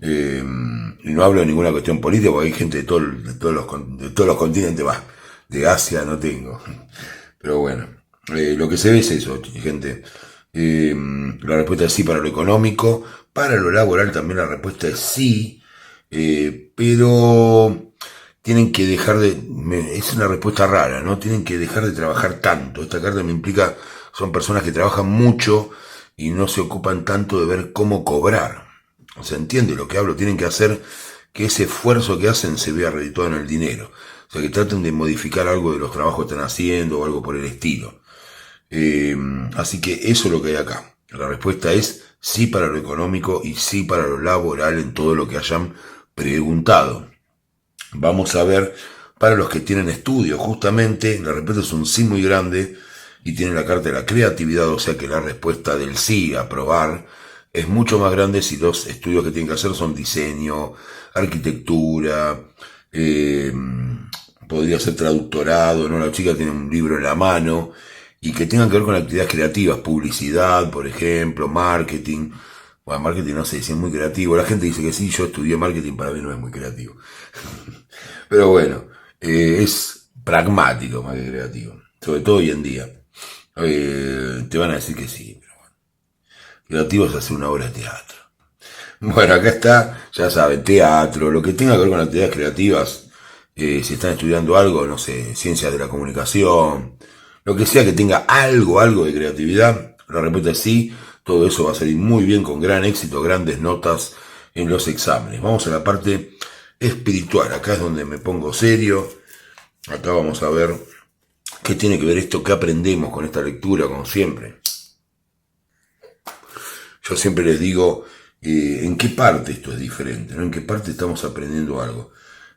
Y no hablo de ninguna cuestión política, porque hay gente de todos los continentes, va, de Asia no tengo. Pero bueno, lo que se ve es eso, gente. La respuesta es sí para lo económico. Para lo laboral también la respuesta es sí. Pero tienen que dejar es una respuesta rara, ¿no? Tienen que dejar de trabajar tanto. Esta carta me implica, son personas que trabajan mucho y no se ocupan tanto de ver cómo cobrar. ¿Se entiende lo que hablo? Tienen que hacer que ese esfuerzo que hacen se vea redituado en el dinero. O sea, que traten de modificar algo de los trabajos que están haciendo o algo por el estilo. Así que eso es lo que hay acá. La respuesta es sí para lo económico y sí para lo laboral en todo lo que hayan preguntado. Vamos a ver para los que tienen estudios. Justamente la respuesta es un sí muy grande y tiene la carta de la creatividad, o sea que la respuesta del sí, aprobar, es mucho más grande si los estudios que tienen que hacer son diseño, arquitectura, podría ser traductorado, ¿no? La chica tiene un libro en la mano y que tengan que ver con actividades creativas, publicidad, por ejemplo, marketing. Bueno, marketing no sé si es muy creativo. La gente dice que sí, yo estudié marketing, para mí no es muy creativo. Pero bueno, es pragmático más que creativo, sobre todo hoy en día. Te van a decir que sí, pero bueno. Creativo es hacer una obra de teatro. Bueno, acá está, ya saben, teatro, lo que tenga que ver con actividades creativas, si están estudiando algo, no sé, ciencias de la comunicación, lo que sea que tenga algo de creatividad, la respuesta es sí, todo eso va a salir muy bien, con gran éxito, grandes notas en los exámenes. Vamos a la parte espiritual, acá es donde me pongo serio, acá vamos a ver qué tiene que ver esto, qué aprendemos con esta lectura, como siempre. Yo siempre les digo, ¿en qué parte esto es diferente? ¿No? ¿En qué parte estamos aprendiendo algo?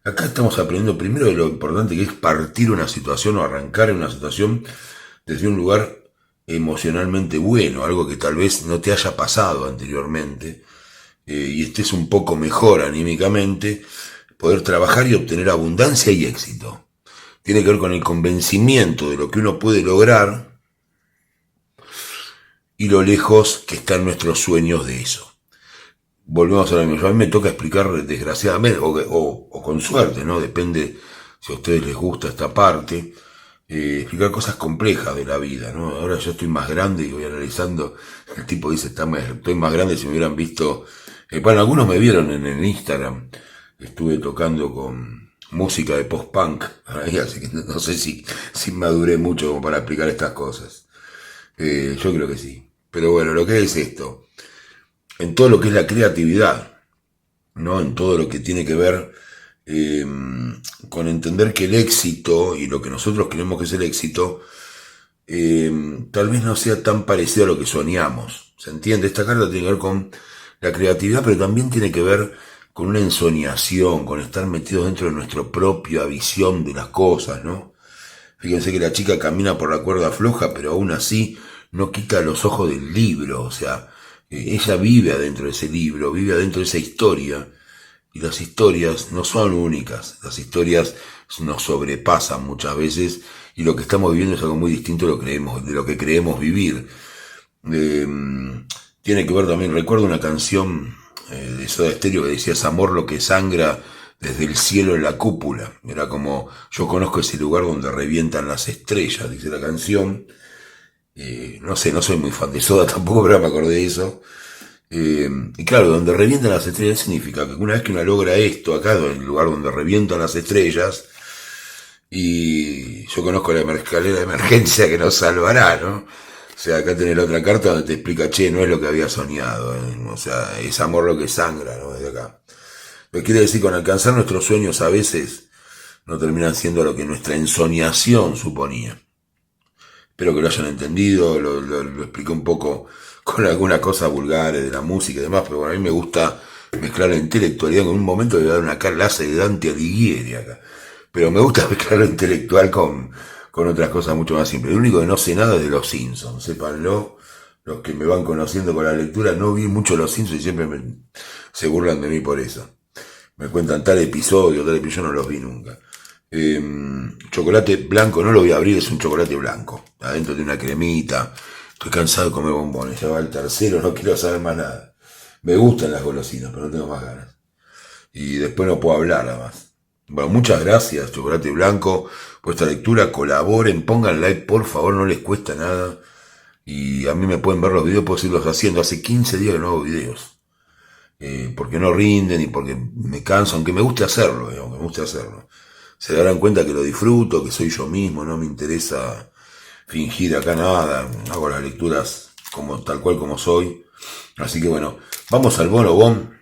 Acá estamos aprendiendo primero de lo importante que es partir una situación o arrancar en una situación desde un lugar emocionalmente bueno, algo que tal vez no te haya pasado anteriormente, y estés un poco mejor anímicamente, poder trabajar y obtener abundancia y éxito. Tiene que ver con el convencimiento de lo que uno puede lograr y lo lejos que están nuestros sueños de eso. Volvemos a lo mismo. A mí me toca explicar, desgraciadamente, o con suerte, ¿no? Depende si a ustedes les gusta esta parte, explicar cosas complejas de la vida, ¿no? Ahora yo estoy más grande y voy analizando, el tipo dice, estoy más grande, si me hubieran visto, bueno, algunos me vieron en el Instagram, estuve tocando con música de post-punk, así que no sé si maduré mucho como para explicar estas cosas. Yo creo que sí. Pero bueno, lo que es esto, en todo lo que es la creatividad, ¿no? En todo lo que tiene que ver con entender que el éxito y lo que nosotros creemos que es el éxito, tal vez no sea tan parecido a lo que soñamos. ¿Se entiende? Esta carta tiene que ver con la creatividad, pero también tiene que ver con una ensoñación, con estar metidos dentro de nuestra propia visión de las cosas, ¿no? Fíjense que la chica camina por la cuerda floja, pero aún así no quita los ojos del libro, o sea, ella vive adentro de ese libro, vive adentro de esa historia, y las historias no son únicas, las historias nos sobrepasan muchas veces, y lo que estamos viviendo es algo muy distinto de lo que creemos vivir. Tiene que ver también, recuerdo una canción de Soda Stereo que decía, es amor lo que sangra desde el cielo en la cúpula. Era como, yo conozco ese lugar donde revientan las estrellas, dice la canción. No sé, no soy muy fan de Soda tampoco, pero me acordé de eso. Y claro, donde revientan las estrellas significa que una vez que uno logra esto, acá en el lugar donde revientan las estrellas, y yo conozco la escalera de emergencia que nos salvará, ¿no? O sea, acá tenés la otra carta donde te explica, che, no es lo que había soñado, ¿eh? O sea, es amor lo que sangra, ¿no? Desde acá. Lo que quiere decir, con alcanzar nuestros sueños a veces no terminan siendo lo que nuestra ensoñación suponía. Espero que lo hayan entendido, lo expliqué un poco con algunas cosas vulgares de la música y demás, pero bueno, a mí me gusta mezclar la intelectualidad. En un momento voy a dar una clase de Dante Alighieri acá, pero me gusta mezclar lo intelectual con otras cosas mucho más simples. Lo único que no sé nada es de los Simpsons, sépanlo, los que me van conociendo con la lectura, no vi mucho los Simpsons y siempre se burlan de mí por eso. Me cuentan tal episodio, yo no los vi nunca. Chocolate blanco, no lo voy a abrir, es un chocolate blanco, adentro de una cremita. Estoy cansado de comer bombones, ya va el tercero, no quiero saber más nada. Me gustan las golosinas, pero no tengo más ganas. Y después no puedo hablar además. Bueno, muchas gracias, Chocolate Blanco, por esta lectura. Colaboren, pongan like, por favor, no les cuesta nada. Y a mí me pueden ver los videos, puedo seguirlos haciendo. Hace 15 días que no hago videos. Porque no rinden y porque me canso, aunque me guste hacerlo, aunque me guste hacerlo. Se darán cuenta que lo disfruto, que soy yo mismo, no me interesa fingir acá nada, hago las lecturas como tal cual como soy. Así que bueno, vamos al bonobón,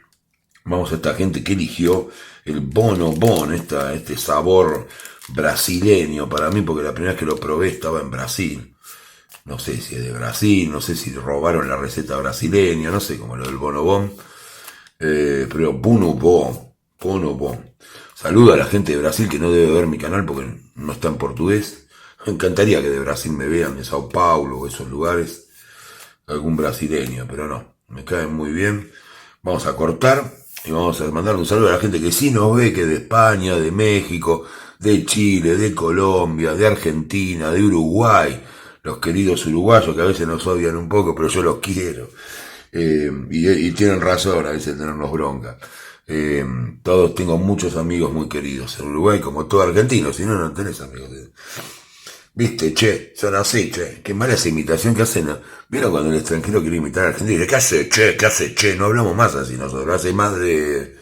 vamos a esta gente que eligió el bonobón, este sabor brasileño para mí, porque la primera vez que lo probé estaba en Brasil. No sé si es de Brasil, no sé si robaron la receta brasileña, no sé, como lo del bonobón. Pero bonobón. Saludo a la gente de Brasil que no debe ver mi canal porque no está en portugués. Me encantaría que de Brasil me vean, de Sao Paulo o esos lugares, algún brasileño, pero no, me caen muy bien. Vamos a cortar y vamos a mandarle un saludo a la gente que sí nos ve, que de España, de México, de Chile, de Colombia, de Argentina, de Uruguay, los queridos uruguayos que a veces nos odian un poco, pero yo los quiero. Y tienen razón a veces tenernos bronca. Todos, tengo muchos amigos muy queridos en Uruguay, como todo argentino, si no, no tenés amigos. Viste, che, son así, che, qué mala esa imitación que hacen. ¿Vieron cuando el extranjero quiere imitar al argentino? Dice, ¿qué hace, che? ¿Qué hace, che? No hablamos más así nosotros, hace más de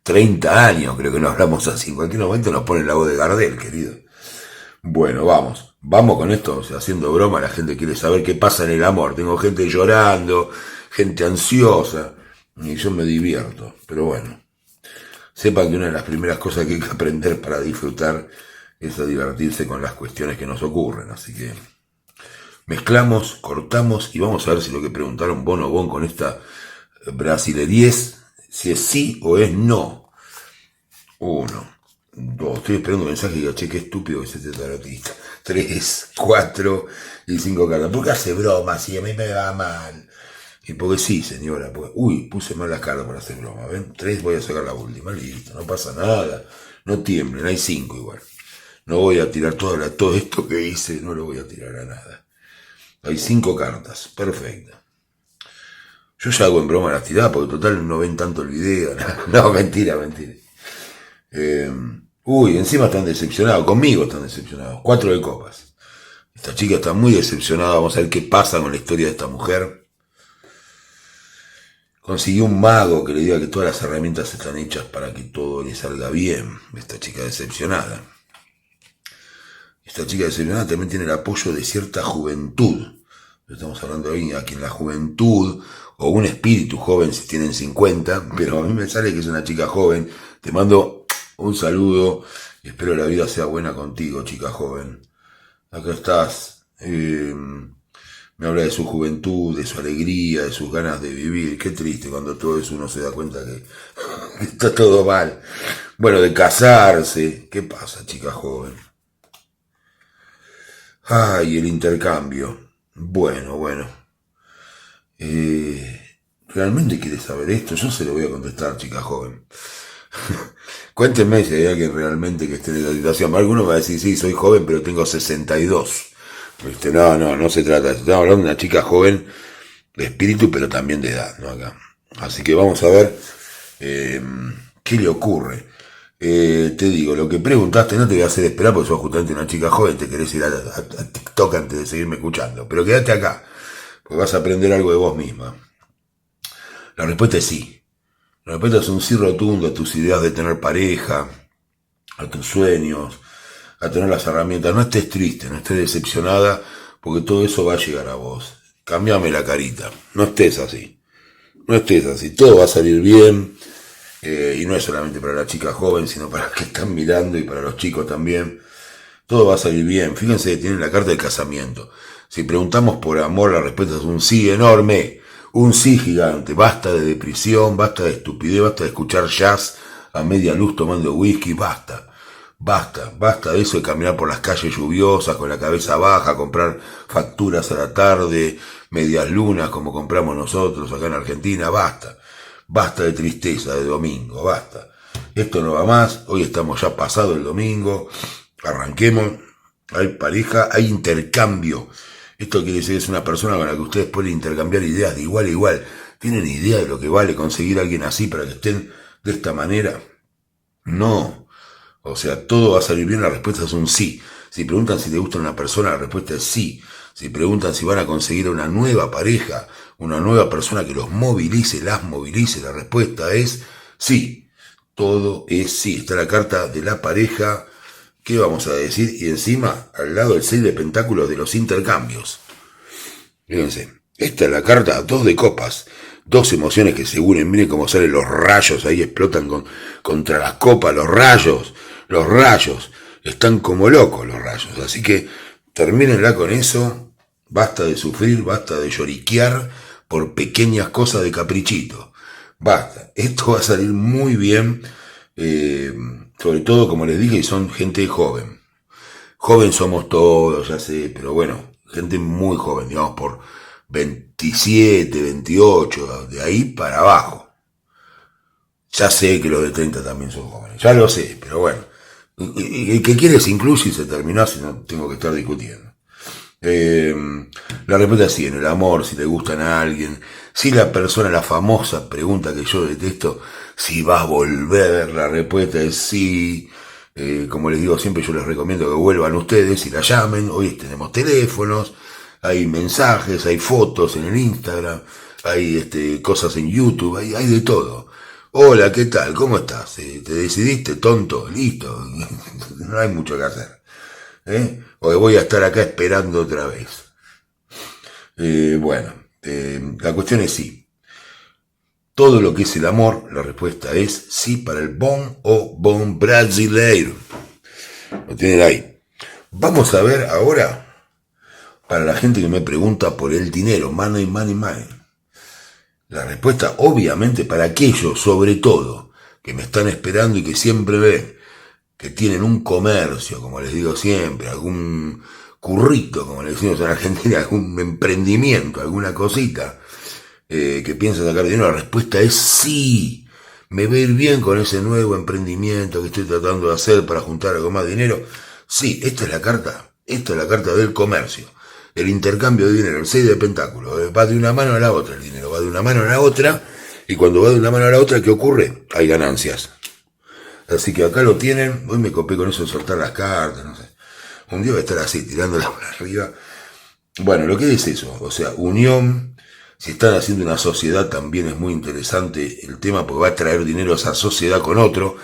30 años creo que no hablamos así. En cualquier momento nos ponen la voz de Gardel, querido. Bueno, vamos con esto, o sea, haciendo broma, la gente quiere saber qué pasa en el amor. Tengo gente llorando, gente ansiosa, y yo me divierto, pero bueno. Sepan que una de las primeras cosas que hay que aprender para disfrutar es a divertirse con las cuestiones que nos ocurren, así que Mezclamos, cortamos y vamos a ver si lo que preguntaron Bono Bon con esta brasileríes, si es sí o es no. 1, 2, estoy esperando un mensaje y digo, che, qué estúpido que es este tarotista. 3, 4 y 5 cartas. ¿Por qué hace broma si a mí me va mal? Y porque sí, señora, pues, uy, puse mal las cartas para hacer broma, ¿ven? 3, voy a sacar la última, listo, no pasa nada. No tiemblen, hay 5 igual. No voy a tirar todo esto que hice, no lo voy a tirar a nada. Hay 5 cartas, perfecto. Yo ya hago en broma las tiradas porque total no ven tanto el video. No, mentira. Uy, encima están decepcionados, conmigo están decepcionados. 4 de copas. Esta chica está muy decepcionada, vamos a ver qué pasa con la historia de esta mujer. Consiguió un mago que le diga que todas las herramientas están hechas para que todo le salga bien. Esta chica decepcionada. Esta chica decepcionada también tiene el apoyo de cierta juventud. Estamos hablando de aquí en la juventud, o un espíritu joven si tienen 50, pero a mí me sale que es una chica joven. Te mando un saludo y espero la vida sea buena contigo, chica joven. Acá estás. Me habla de su juventud, de su alegría, de sus ganas de vivir. Qué triste cuando todo eso uno se da cuenta que está todo mal. Bueno, de casarse. ¿Qué pasa, chica joven? Ay, el intercambio. Bueno. ¿Realmente quiere saber esto? Yo se lo voy a contestar, chica joven. Cuéntenme si hay alguien realmente que esté en esa situación. Alguno va a decir, sí, soy joven, pero tengo 62. ¿Viste? No se trata de eso. Estamos hablando de una chica joven de espíritu, pero también de edad, ¿no? Acá. Así que vamos a ver qué le ocurre. Te digo, lo que preguntaste no te voy a hacer esperar porque sos justamente una chica joven, te querés ir a TikTok antes de seguirme escuchando. Pero quédate acá, porque vas a aprender algo de vos misma. La respuesta es sí. La respuesta es un sí rotundo a tus ideas de tener pareja, a tus sueños, a tener las herramientas. No estés triste, no estés decepcionada, porque todo eso va a llegar a vos. Cámbiame la carita, no estés así. No estés así, todo va a salir bien. Y no es solamente para la chica joven, sino para los que están mirando y para los chicos también. Todo va a salir bien. Fíjense que tienen la carta del casamiento. Si preguntamos por amor, la respuesta es un sí enorme. Un sí gigante. Basta de depresión, basta de estupidez, basta de escuchar jazz a media luz tomando whisky. Basta de eso de caminar por las calles lluviosas con la cabeza baja, comprar facturas a la tarde, medias lunas como compramos nosotros acá en Argentina. Basta de tristeza de domingo, basta. Esto no va más, hoy estamos ya pasado el domingo, arranquemos, hay pareja, hay intercambio. Esto quiere decir que es una persona con la que ustedes pueden intercambiar ideas de igual a igual. ¿Tienen idea de lo que vale conseguir a alguien así para que estén de esta manera? No. O sea, todo va a salir bien, la respuesta es un sí. Si preguntan si te gusta una persona, la respuesta es sí. Si preguntan si van a conseguir una nueva pareja, una nueva persona que los movilice, las movilice, la respuesta es sí. Todo es sí. Está la carta de la pareja. ¿Qué vamos a decir? Y encima, al lado el 6 de pentáculos de los intercambios. Fíjense, esta es la carta 2 de copas. 2 emociones que se unen. Miren cómo salen los rayos, ahí explotan contra las copas, los rayos. Están como locos los rayos. Así que termínenla con eso. Basta de sufrir, basta de lloriquear por pequeñas cosas de caprichito. Basta. Esto va a salir muy bien. Sobre todo, como les dije, son gente joven. Joven somos todos, ya sé, pero bueno, gente muy joven, digamos por 27, 28, de ahí para abajo. Ya sé que los de 30 también son jóvenes, ya lo sé, pero bueno. El que quiere se incluye y se terminó, así no tengo que estar discutiendo. La respuesta es sí, en el amor, si le gustan a alguien, si la persona, la famosa pregunta que yo detesto, si va a volver, la respuesta es sí. Como les digo siempre, yo les recomiendo que vuelvan ustedes y la llamen. Hoy tenemos teléfonos, hay mensajes, hay fotos en el Instagram, hay cosas en YouTube, hay de todo. Hola, ¿qué tal? ¿Cómo estás? ¿Te decidiste, tonto? Listo. No hay mucho que hacer. O voy a estar acá esperando otra vez. La cuestión es sí. Todo lo que es el amor, la respuesta es sí para el bom brasileiro. Lo tienen ahí. Vamos a ver ahora para la gente que me pregunta por el dinero, money, money, money. La respuesta, obviamente, para aquellos, sobre todo, que me están esperando y que siempre ven que tienen un comercio, como les digo siempre, algún currito, como le decimos en Argentina, algún emprendimiento, alguna cosita, que piensa sacar dinero, la respuesta es sí. ¿Me va a ir bien con ese nuevo emprendimiento que estoy tratando de hacer para juntar algo más dinero? Sí, esta es la carta del comercio, el intercambio de dinero, el 6 de pentáculos, va de una mano a la otra el dinero, va de una mano a la otra, y cuando va de una mano a la otra, ¿qué ocurre? Hay ganancias. Así que acá lo tienen, hoy me copé con eso de soltar las cartas, no sé. Un día voy a estar así, tirándolas para arriba. Bueno, lo que es eso, o sea, unión, si están haciendo una sociedad también es muy interesante el tema porque va a traer dinero a esa sociedad con otro,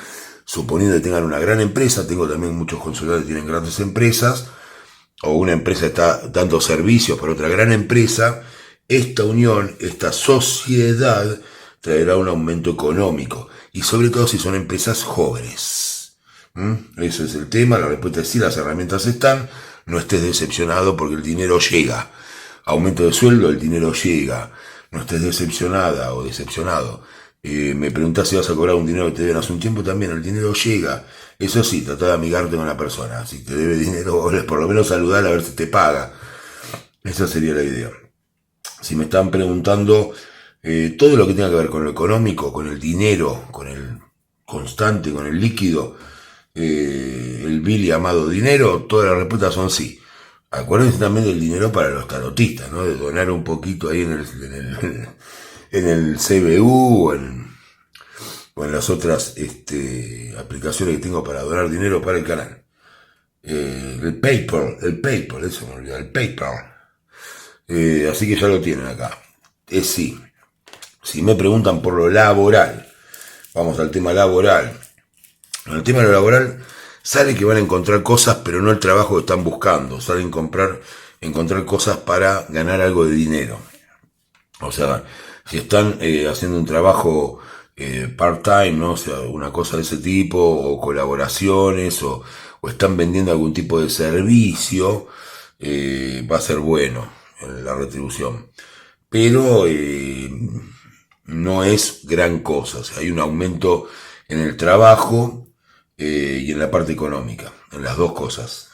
suponiendo que tengan una gran empresa, tengo también muchos consultores que tienen grandes empresas, o una empresa está dando servicios para otra gran empresa, esta unión, esta sociedad traerá un aumento económico, y sobre todo si son empresas jóvenes. Ese es el tema, la respuesta es sí, las herramientas están, no estés decepcionado porque el dinero llega. Aumento de sueldo, el dinero llega. No estés decepcionada o decepcionado. Me preguntás si vas a cobrar un dinero que te deben hace un tiempo, también el dinero llega. Eso sí, trata de amigarte con la persona. Si te debe dinero, por lo menos saludar a ver si te paga. Esa sería la idea. Si me están preguntando todo lo que tenga que ver con lo económico, con el dinero, con el constante, con el líquido, el vil y amado dinero, todas las respuestas son sí. Acuérdense también del dinero para los tarotistas, ¿no? De donar un poquito ahí en el CBU o en las otras aplicaciones que tengo para donar dinero para el canal. El PayPal, eso me olvidó, el PayPal. Así que ya lo tienen acá. Es sí. Si me preguntan por lo laboral, vamos al tema laboral. En el tema de lo laboral, sale que van a encontrar cosas, pero no el trabajo que están buscando. Salen a encontrar cosas para ganar algo de dinero. O sea, si están haciendo un trabajo part-time, ¿no? O sea, una cosa de ese tipo, o colaboraciones, o están vendiendo algún tipo de servicio, va a ser bueno la retribución. Pero no es gran cosa. O sea, hay un aumento en el trabajo y en la parte económica, en las dos cosas.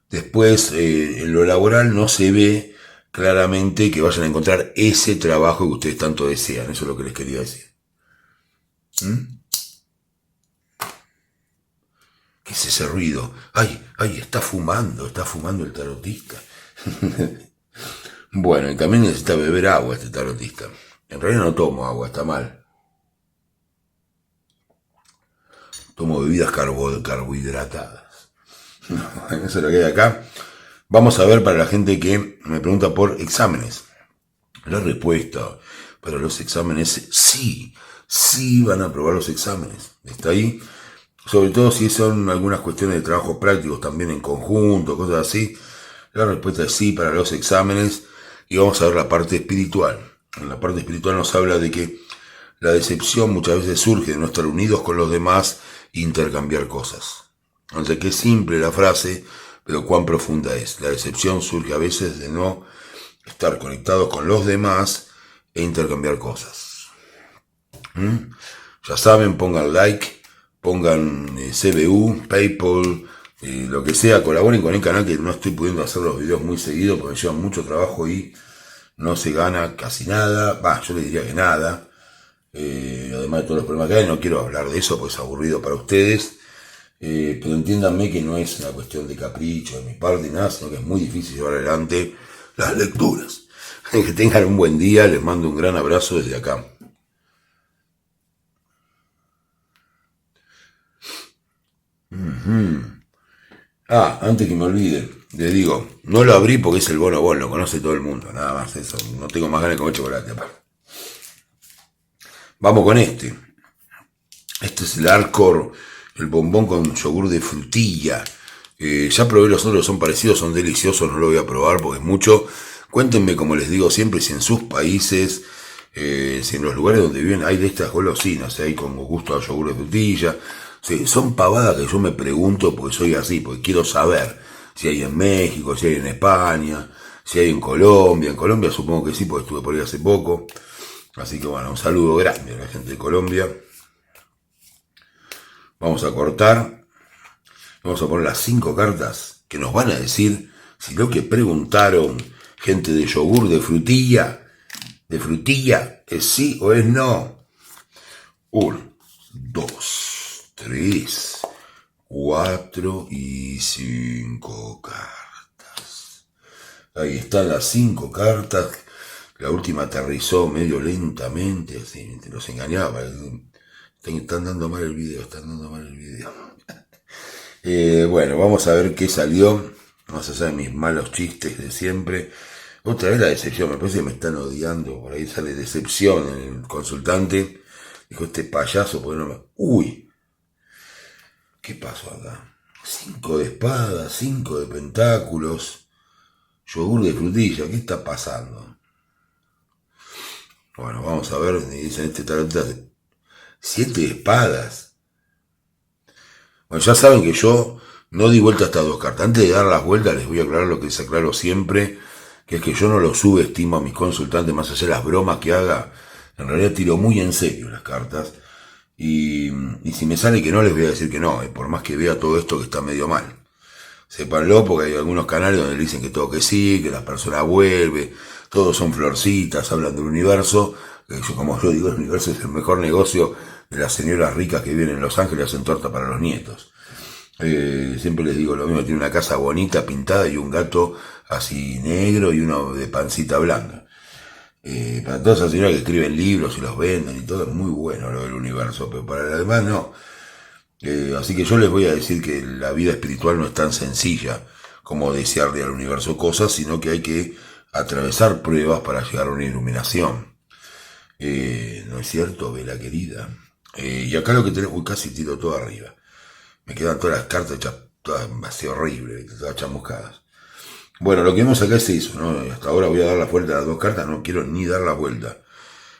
Después, en lo laboral no se ve claramente que vayan a encontrar ese trabajo que ustedes tanto desean. Eso es lo que les quería decir. ¿Qué es ese ruido? ¡Ay, está fumando el tarotista! Bueno, y también necesita beber agua este tarotista. En realidad no tomo agua, está mal. Tomo bebidas carbohidratadas. Eso es lo que hay acá. Vamos a ver para la gente que me pregunta por exámenes. La respuesta para los exámenes es sí van a aprobar los exámenes. Está ahí. Sobre todo si son algunas cuestiones de trabajos prácticos también en conjunto, cosas así. La respuesta es sí para los exámenes. Y vamos a ver la parte espiritual. En la parte espiritual nos habla de que la decepción muchas veces surge de no estar unidos con los demás e intercambiar cosas. O sea que es simple la frase, pero cuán profunda es. La decepción surge a veces de no estar conectados con los demás e intercambiar cosas. Ya saben, pongan like, pongan CBU, PayPal, lo que sea, colaboren con el canal, que no estoy pudiendo hacer los videos muy seguidos porque me llevan mucho trabajo y no se gana casi nada. Yo les diría que nada. Además de todos los problemas que hay, no quiero hablar de eso porque es aburrido para ustedes. Pero entiéndanme que no es una cuestión de capricho de mi parte ni nada, sino que es muy difícil llevar adelante las lecturas. Que tengan un buen día, les mando un gran abrazo desde acá. Antes que me olvide, les digo, no lo abrí porque es el bono, lo conoce todo el mundo, nada más eso, no tengo más ganas de comer chocolate aparte. Vamos con este. Este es el Arcor, el bombón con yogur de frutilla. Ya probé los otros, son parecidos, son deliciosos, no lo voy a probar porque es mucho. Cuéntenme, como les digo siempre, si en sus países, si en los lugares donde viven hay de estas golosinas, hay con gusto a yogur de frutilla. Sí, son pavadas que yo me pregunto porque soy así, porque quiero saber. si hay en México, si hay en España, si hay en Colombia. En Colombia supongo que sí, porque estuve por ahí hace poco. Así que bueno, un saludo grande a la gente de Colombia. Vamos a cortar. Vamos a poner las 5 cartas que nos van a decir si lo que preguntaron gente de yogur, de frutilla, es sí o es no. 1, 2, 3, 4 y 5 cartas. Ahí están las 5 cartas. La última aterrizó medio lentamente, así, los engañaba. Están dando mal el video, bueno, vamos a ver qué salió. Más allá de mis malos chistes de siempre. Otra vez la decepción, me parece que me están odiando. Por ahí sale decepción en el consultante. Dijo este payaso, porque no me... Uy, ¿qué pasó acá? 5 de espadas, 5 de pentáculos, yogur de frutilla, ¿qué está pasando? Bueno, vamos a ver, dicen este tarot 7 de espadas. Bueno, ya saben que yo no di vuelta a estas 2 cartas. Antes de dar las vueltas les voy a aclarar lo que les aclaro siempre, que es que yo no lo subestimo a mis consultantes, más allá de las bromas que haga. En realidad tiro muy en serio las cartas. Y si me sale que no, les voy a decir que no, por más que vea todo esto que está medio mal. Sépanlo, porque hay algunos canales donde dicen que todo que sí, que las personas vuelven, todos son florcitas, hablan del universo. Que yo, como yo digo, el universo es el mejor negocio de las señoras ricas que viven en Los Ángeles y hacen torta para los nietos. Siempre les digo lo mismo, tiene una casa bonita, pintada, y un gato así negro y uno de pancita blanca. Para todas esas señoras que escriben libros y los venden y todo, es muy bueno lo del universo, pero para las demás no. Así que yo les voy a decir que la vida espiritual no es tan sencilla como desearle al universo cosas, sino que hay que atravesar pruebas para llegar a una iluminación. ¿No es cierto, Vela querida? Y acá lo que tenemos... Uy, casi tiro todo arriba. Me quedan todas las cartas hechas, todas así horribles, todas chamuscadas. Bueno, lo que vemos acá es eso, ¿no? Hasta ahora voy a dar la vuelta a las 2 cartas, no quiero ni dar la vuelta.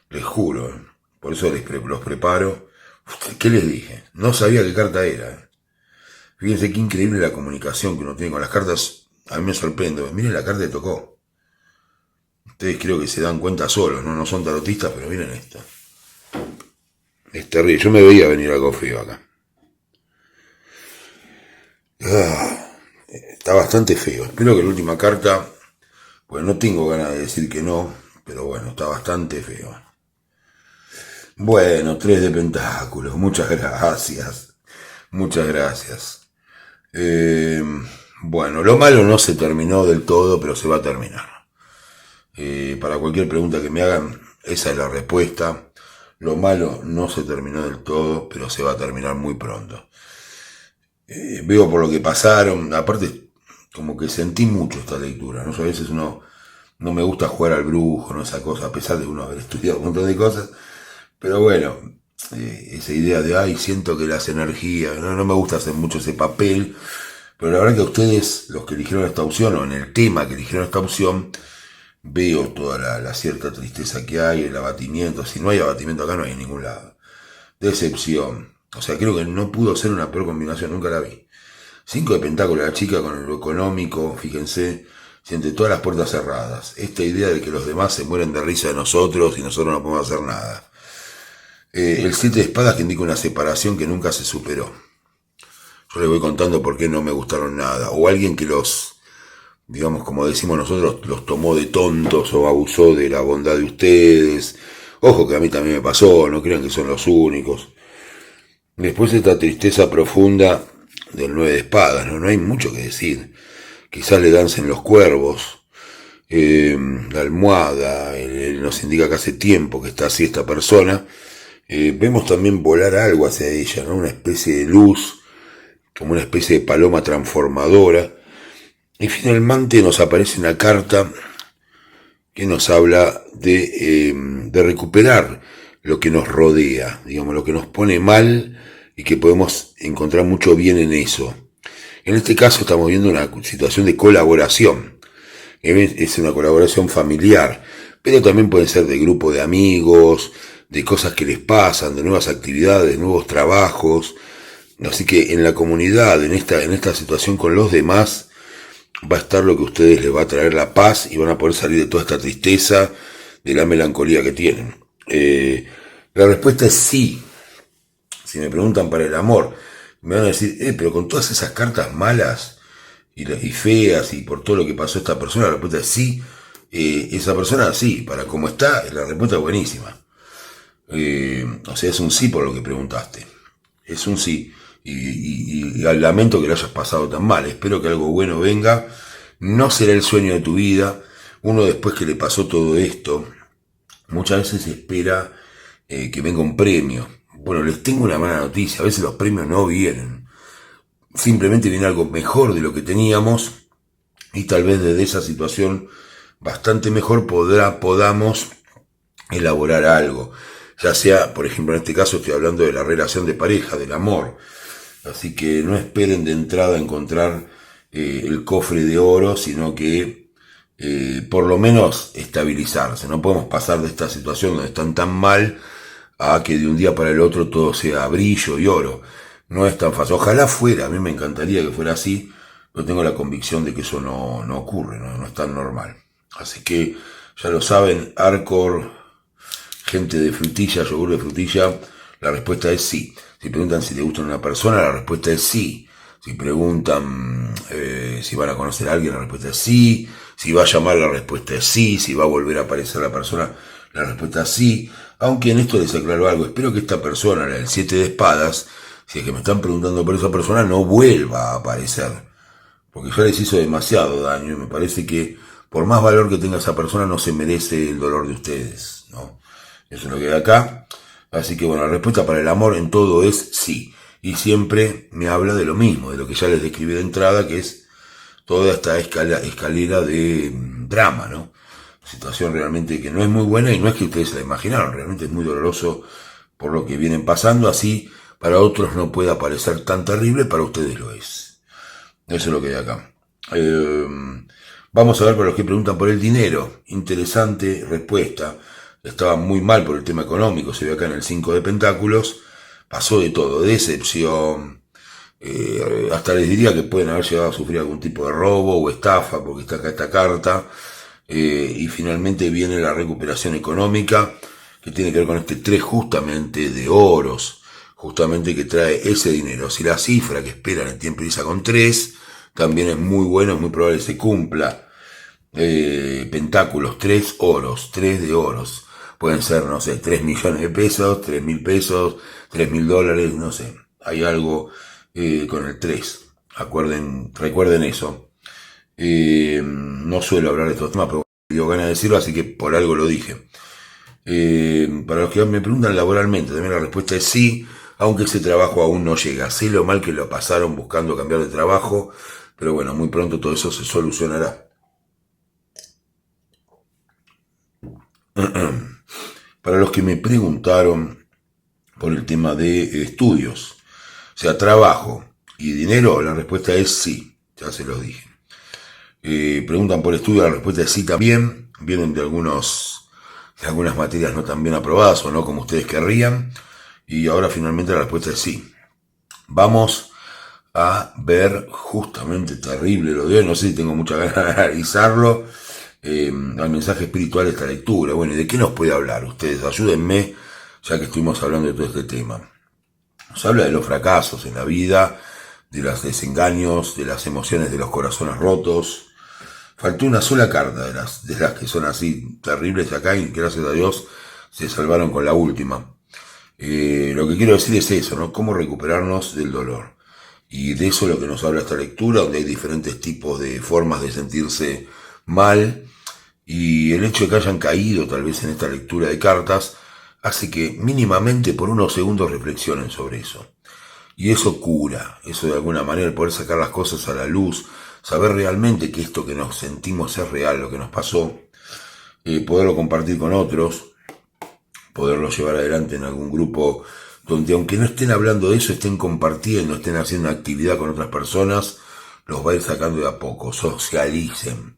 Les juro, por eso los preparo. ¿Qué les dije? No sabía qué carta era. Fíjense qué increíble la comunicación que uno tiene con las cartas. A mí me sorprende. Miren la carta que tocó. Ustedes creo que se dan cuenta solos, ¿no? No son tarotistas, pero miren esto. Es terrible. Yo me veía venir algo feo acá. Está bastante feo. Espero que la última carta... Pues no tengo ganas de decir que no, pero bueno, está bastante feo. Bueno, 3 de pentáculos, muchas gracias. Muchas gracias. Bueno, lo malo no se terminó del todo, pero se va a terminar. Para cualquier pregunta que me hagan, esa es la respuesta. Lo malo no se terminó del todo, pero se va a terminar muy pronto. Veo por lo que pasaron, aparte como que sentí mucho esta lectura, ¿no? A veces uno no me gusta jugar al brujo, ¿no? Esa cosa, a pesar de uno haber estudiado un montón de cosas, pero bueno, esa idea de, ay, siento que las energías, no me gusta hacer mucho ese papel, pero la verdad que a ustedes, los que eligieron esta opción, o en el tema que eligieron esta opción, veo toda la cierta tristeza que hay, el abatimiento. Si no hay abatimiento acá, no hay en ningún lado. Decepción. O sea, creo que no pudo ser una peor combinación, nunca la vi. 5 de pentáculos, la chica con lo económico, fíjense, siente todas las puertas cerradas. Esta idea de que los demás se mueren de risa de nosotros y nosotros no podemos hacer nada. El 7 de espadas, que indica una separación que nunca se superó. Yo les voy contando por qué no me gustaron nada. O alguien que los, digamos, como decimos nosotros, los tomó de tontos o abusó de la bondad de ustedes. Ojo que a mí también me pasó, no crean que son los únicos. Después esta tristeza profunda del 9 de espadas, no hay mucho que decir. Quizás le dancen los cuervos, la almohada, nos indica que hace tiempo que está así esta persona. Vemos también volar algo hacia ella, ¿no? Una especie de luz, como una especie de paloma transformadora. Y finalmente nos aparece una carta que nos habla de recuperar lo que nos rodea, digamos, lo que nos pone mal y que podemos encontrar mucho bien en eso. En este caso estamos viendo una situación de colaboración. Es una colaboración familiar, pero también puede ser de grupo de amigos, de cosas que les pasan, de nuevas actividades, de nuevos trabajos. Así que en la comunidad, en esta situación con los demás, va a estar lo que a ustedes les va a traer la paz y van a poder salir de toda esta tristeza, de la melancolía que tienen. La respuesta es sí. Si me preguntan para el amor, me van a decir, pero con todas esas cartas malas y feas y por todo lo que pasó esta persona, la respuesta es sí. Esa persona sí, para como está, la respuesta es buenísima. O sea, es un sí por lo que preguntaste. Es un sí. Y lamento que lo hayas pasado tan mal. Espero que algo bueno venga. No será el sueño de tu vida. Uno después que le pasó todo esto, muchas veces espera que venga un premio. Bueno, les tengo una mala noticia. A veces los premios no vienen. Simplemente viene algo mejor de lo que teníamos y tal vez desde esa situación bastante mejor podamos elaborar algo. Ya sea, por ejemplo, en este caso estoy hablando de la relación de pareja, del amor. Así que no esperen de entrada encontrar el cofre de oro, sino que por lo menos estabilizarse. No podemos pasar de esta situación donde están tan mal a que de un día para el otro todo sea brillo y oro. No es tan fácil. Ojalá fuera, a mí me encantaría que fuera así, pero tengo la convicción de que eso no ocurre, no es tan normal. Así que ya lo saben, Arcor, gente de frutilla, yogur de frutilla, la respuesta es sí. Si preguntan si te gusta una persona, la respuesta es sí. Si preguntan si van a conocer a alguien, la respuesta es sí. Si va a llamar, la respuesta es sí. Si va a volver a aparecer la persona, la respuesta es sí. Aunque en esto les aclaro algo, espero que esta persona, la del 7 de espadas, si es que me están preguntando por esa persona, no vuelva a aparecer. Porque ya les hizo demasiado daño y me parece que por más valor que tenga esa persona no se merece el dolor de ustedes, ¿no? Eso es lo que hay acá. Así que bueno, la respuesta para el amor en todo es sí. Y siempre me habla de lo mismo, de lo que ya les describí de entrada, que es toda esta escalera de drama, ¿no? Situación realmente que no es muy buena y no es que ustedes se la imaginaron, realmente es muy doloroso por lo que vienen pasando, así para otros no puede parecer tan terrible, para ustedes lo es. Eso es lo que hay acá. Vamos a ver para los que preguntan por el dinero. Interesante respuesta. Estaba muy mal por el tema económico, se ve acá en el 5 de pentáculos. Pasó de todo, decepción. Hasta les diría que pueden haber llegado a sufrir algún tipo de robo o estafa, porque está acá esta carta. Y finalmente viene la recuperación económica, que tiene que ver con este 3 justamente de oros, justamente que trae ese dinero. Si la cifra que esperan el tiempo empieza con 3, también es muy bueno, es muy probable que se cumpla. Pentáculos, 3 oros, 3 de oros. Pueden ser, no sé, 3 millones de pesos, 3.000 pesos, 3.000 dólares, no sé. Hay algo con el 3. Recuerden eso. No suelo hablar de estos temas, pero me dio ganas de decirlo, así que por algo lo dije. Para los que me preguntan laboralmente, también la respuesta es sí, aunque ese trabajo aún no llega. Sé lo mal que lo pasaron buscando cambiar de trabajo, pero bueno, muy pronto todo eso se solucionará. Para los que me preguntaron por el tema de estudios, o sea, trabajo y dinero, la respuesta es sí, ya se los dije. Preguntan por estudio, la respuesta es sí también. Vienen de algunas materias no tan bien aprobadas o no como ustedes querrían. Y ahora finalmente la respuesta es sí. Vamos a ver justamente terrible lo de hoy. No sé si tengo mucha ganas de analizarlo. Al mensaje espiritual de esta lectura. Bueno, ¿y de qué nos puede hablar? Ustedes ayúdenme, ya que estuvimos hablando de todo este tema. Nos habla de los fracasos en la vida, de los desengaños, de las emociones de los corazones rotos. Faltó una sola carta de las que son así terribles acá y gracias a Dios se salvaron con la última. Lo que quiero decir es eso, ¿no? Cómo recuperarnos del dolor. Y de eso es lo que nos habla esta lectura, donde hay diferentes tipos de formas de sentirse mal. Y el hecho de que hayan caído tal vez en esta lectura de cartas hace que mínimamente por unos segundos reflexionen sobre eso. Y eso cura, eso de alguna manera, el poder sacar las cosas a la luz, saber realmente que esto que nos sentimos es real, lo que nos pasó, poderlo compartir con otros, poderlo llevar adelante en algún grupo donde aunque no estén hablando de eso, estén compartiendo, estén haciendo una actividad con otras personas, los va a ir sacando de a poco, socialicen.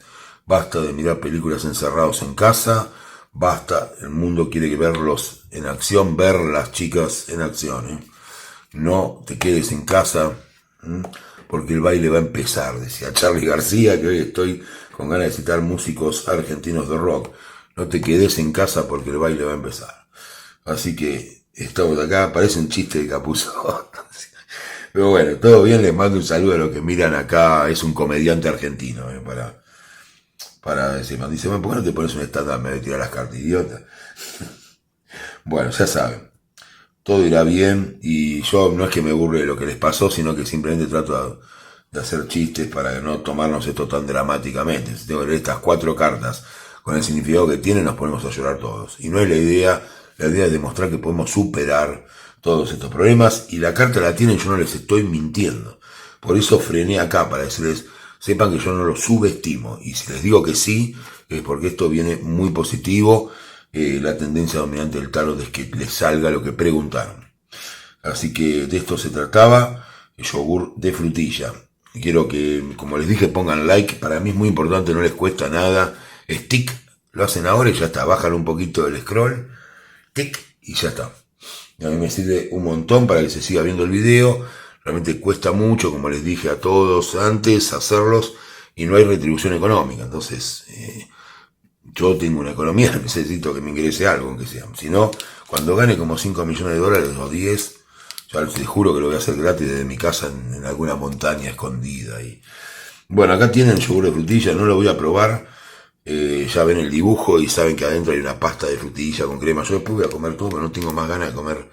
Basta de mirar películas encerrados en casa, basta, el mundo quiere verlos en acción, ver las chicas en acción, ¿eh? No te quedes en casa, porque el baile va a empezar, decía Charly García, que hoy estoy con ganas de citar músicos argentinos de rock. No te quedes en casa porque el baile va a empezar. Así que estamos acá, parece un chiste de Capuzotto. Pero bueno, todo bien, les mando un saludo a los que miran acá, es un comediante argentino, para decir, me dice, ¿por qué no te pones un stand-up? Me voy a tirar las cartas, idiota. Bueno, ya saben, todo irá bien y yo no es que me burle de lo que les pasó, sino que simplemente trato de hacer chistes para no tomarnos esto tan dramáticamente. Si tengo que leer estas 4 cartas con el significado que tienen, nos ponemos a llorar todos. Y no es la idea es demostrar que podemos superar todos estos problemas y la carta la tienen, yo no les estoy mintiendo. Por eso frené acá para decirles, sepan que yo no lo subestimo y si les digo que sí, es porque esto viene muy positivo. La tendencia dominante del tarot es que les salga lo que preguntaron. Así que de esto se trataba, el yogur de frutilla. Quiero que, como les dije, pongan like, para mí es muy importante, no les cuesta nada. Stick, lo hacen ahora y ya está, bajan un poquito el scroll, tic, y ya está. A mí me sirve un montón para que se siga viendo el video. Realmente cuesta mucho, como les dije a todos antes, hacerlos y no hay retribución económica. Entonces, yo tengo una economía, necesito que me ingrese algo, aunque sea. Si no, cuando gane como 5 millones de dólares o 10, ya les juro que lo voy a hacer gratis desde mi casa en alguna montaña escondida. Y bueno, acá tienen yogur de frutilla, no lo voy a probar. Ya ven el dibujo y saben que adentro hay una pasta de frutilla con crema. Yo después voy a comer todo, pero no tengo más ganas de comer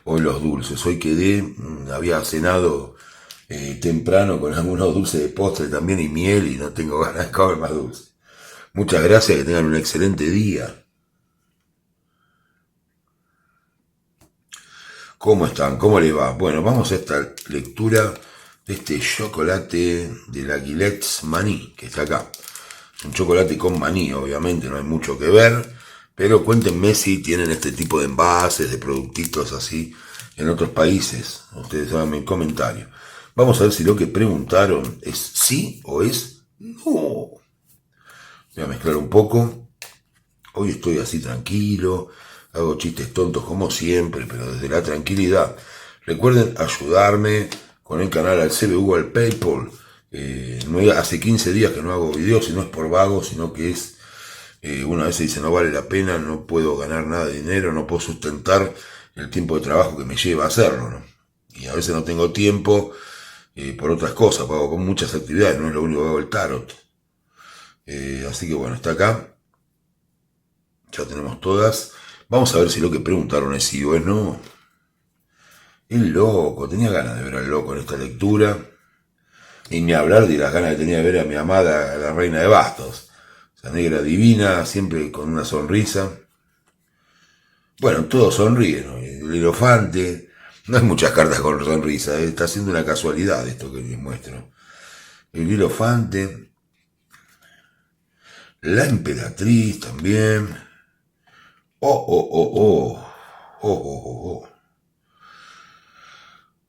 hoy los dulces. Hoy había cenado temprano con algunos dulces de postre también y miel y no tengo ganas de comer más dulces. Muchas gracias, que tengan un excelente día. ¿Cómo están? ¿Cómo les va? Bueno, vamos a esta lectura de este chocolate de la Gillette's Maní, que está acá. Un chocolate con maní, obviamente, no hay mucho que ver, pero cuéntenme si tienen este tipo de envases, de productitos así en otros países. Ustedes hagan en comentarios. Vamos a ver si lo que preguntaron es sí o es no. Voy a mezclar un poco. Hoy estoy así tranquilo, hago chistes tontos como siempre, pero desde la tranquilidad. Recuerden ayudarme con el canal al CBU, al PayPal. Hace 15 días que no hago videos y no es por vago, sino que es, una vez se dice no vale la pena, no puedo ganar nada de dinero, no puedo sustentar el tiempo de trabajo que me lleva a hacerlo, ¿no? Y a veces no tengo tiempo por otras cosas, hago con muchas actividades, no es lo único que hago el tarot. Así que bueno, está acá, ya tenemos todas. Vamos a ver si lo que preguntaron es sí o es no. El loco, tenía ganas de ver al loco en esta lectura. Y ni hablar de las ganas que tenía de ver a mi amada, la reina de bastos. Esa negra divina, siempre con una sonrisa. Bueno, todos sonríen, ¿no? El elefante. No hay muchas cartas con sonrisa, está siendo una casualidad esto que les muestro. El elefante. La emperatriz también. Oh, oh, oh, oh. Oh, oh, oh, oh.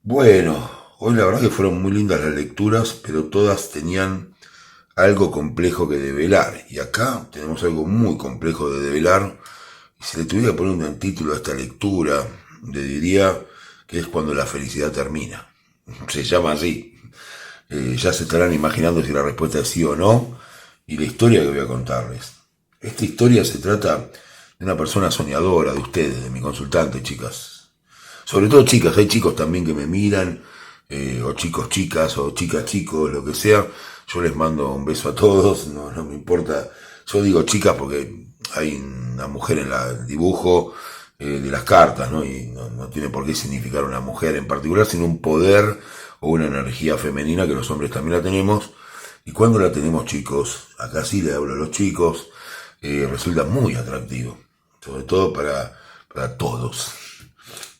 Bueno, hoy la verdad que fueron muy lindas las lecturas, pero todas tenían algo complejo que develar. Y acá tenemos algo muy complejo de develar. Y si le tuviera que poner un título a esta lectura, le diría que es cuando la felicidad termina. Se llama así. Ya se estarán imaginando si la respuesta es sí o no. Y la historia que voy a contarles. Esta historia se trata de una persona soñadora, de ustedes, de mi consultante, chicas. Sobre todo chicas, hay chicos también que me miran, o chicos chicas, o chicas chicos, lo que sea. Yo les mando un beso a todos, no me importa. Yo digo chicas porque hay una mujer en el dibujo de las cartas, ¿no? Y no tiene por qué significar una mujer en particular, sino un poder o una energía femenina que los hombres también la tenemos. Y cuando la tenemos, chicos, acá sí le hablo a los chicos, resulta muy atractivo, sobre todo para todos.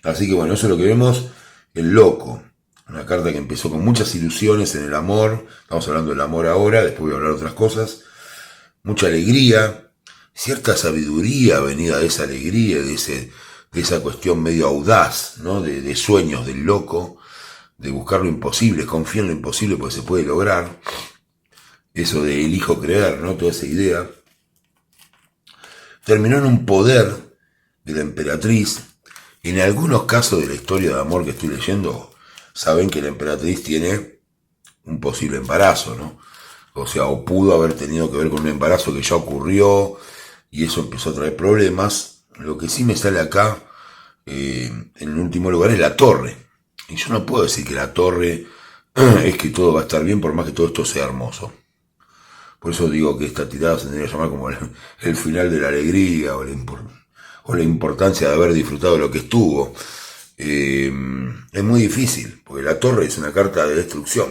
Así que bueno, eso es lo que vemos, el loco. Una carta que empezó con muchas ilusiones en el amor. Estamos hablando del amor ahora, después voy a hablar de otras cosas. Mucha alegría, cierta sabiduría venida de esa alegría, de esa cuestión medio audaz, ¿no? De sueños del loco, de buscar lo imposible, confía en lo imposible porque se puede lograr. Eso de elijo creer, ¿no? Toda esa idea. Terminó en un poder de la emperatriz. En algunos casos de la historia de amor que estoy leyendo, saben que la emperatriz tiene un posible embarazo, ¿no? O sea, o pudo haber tenido que ver con un embarazo que ya ocurrió y eso empezó a traer problemas. Lo que sí me sale acá, en último lugar, es la torre. Y yo no puedo decir que la torre es que todo va a estar bien por más que todo esto sea hermoso. Por eso digo que esta tirada se tendría que llamar como el final de la alegría o la importancia de haber disfrutado de lo que estuvo. Es muy difícil, porque la torre es una carta de destrucción.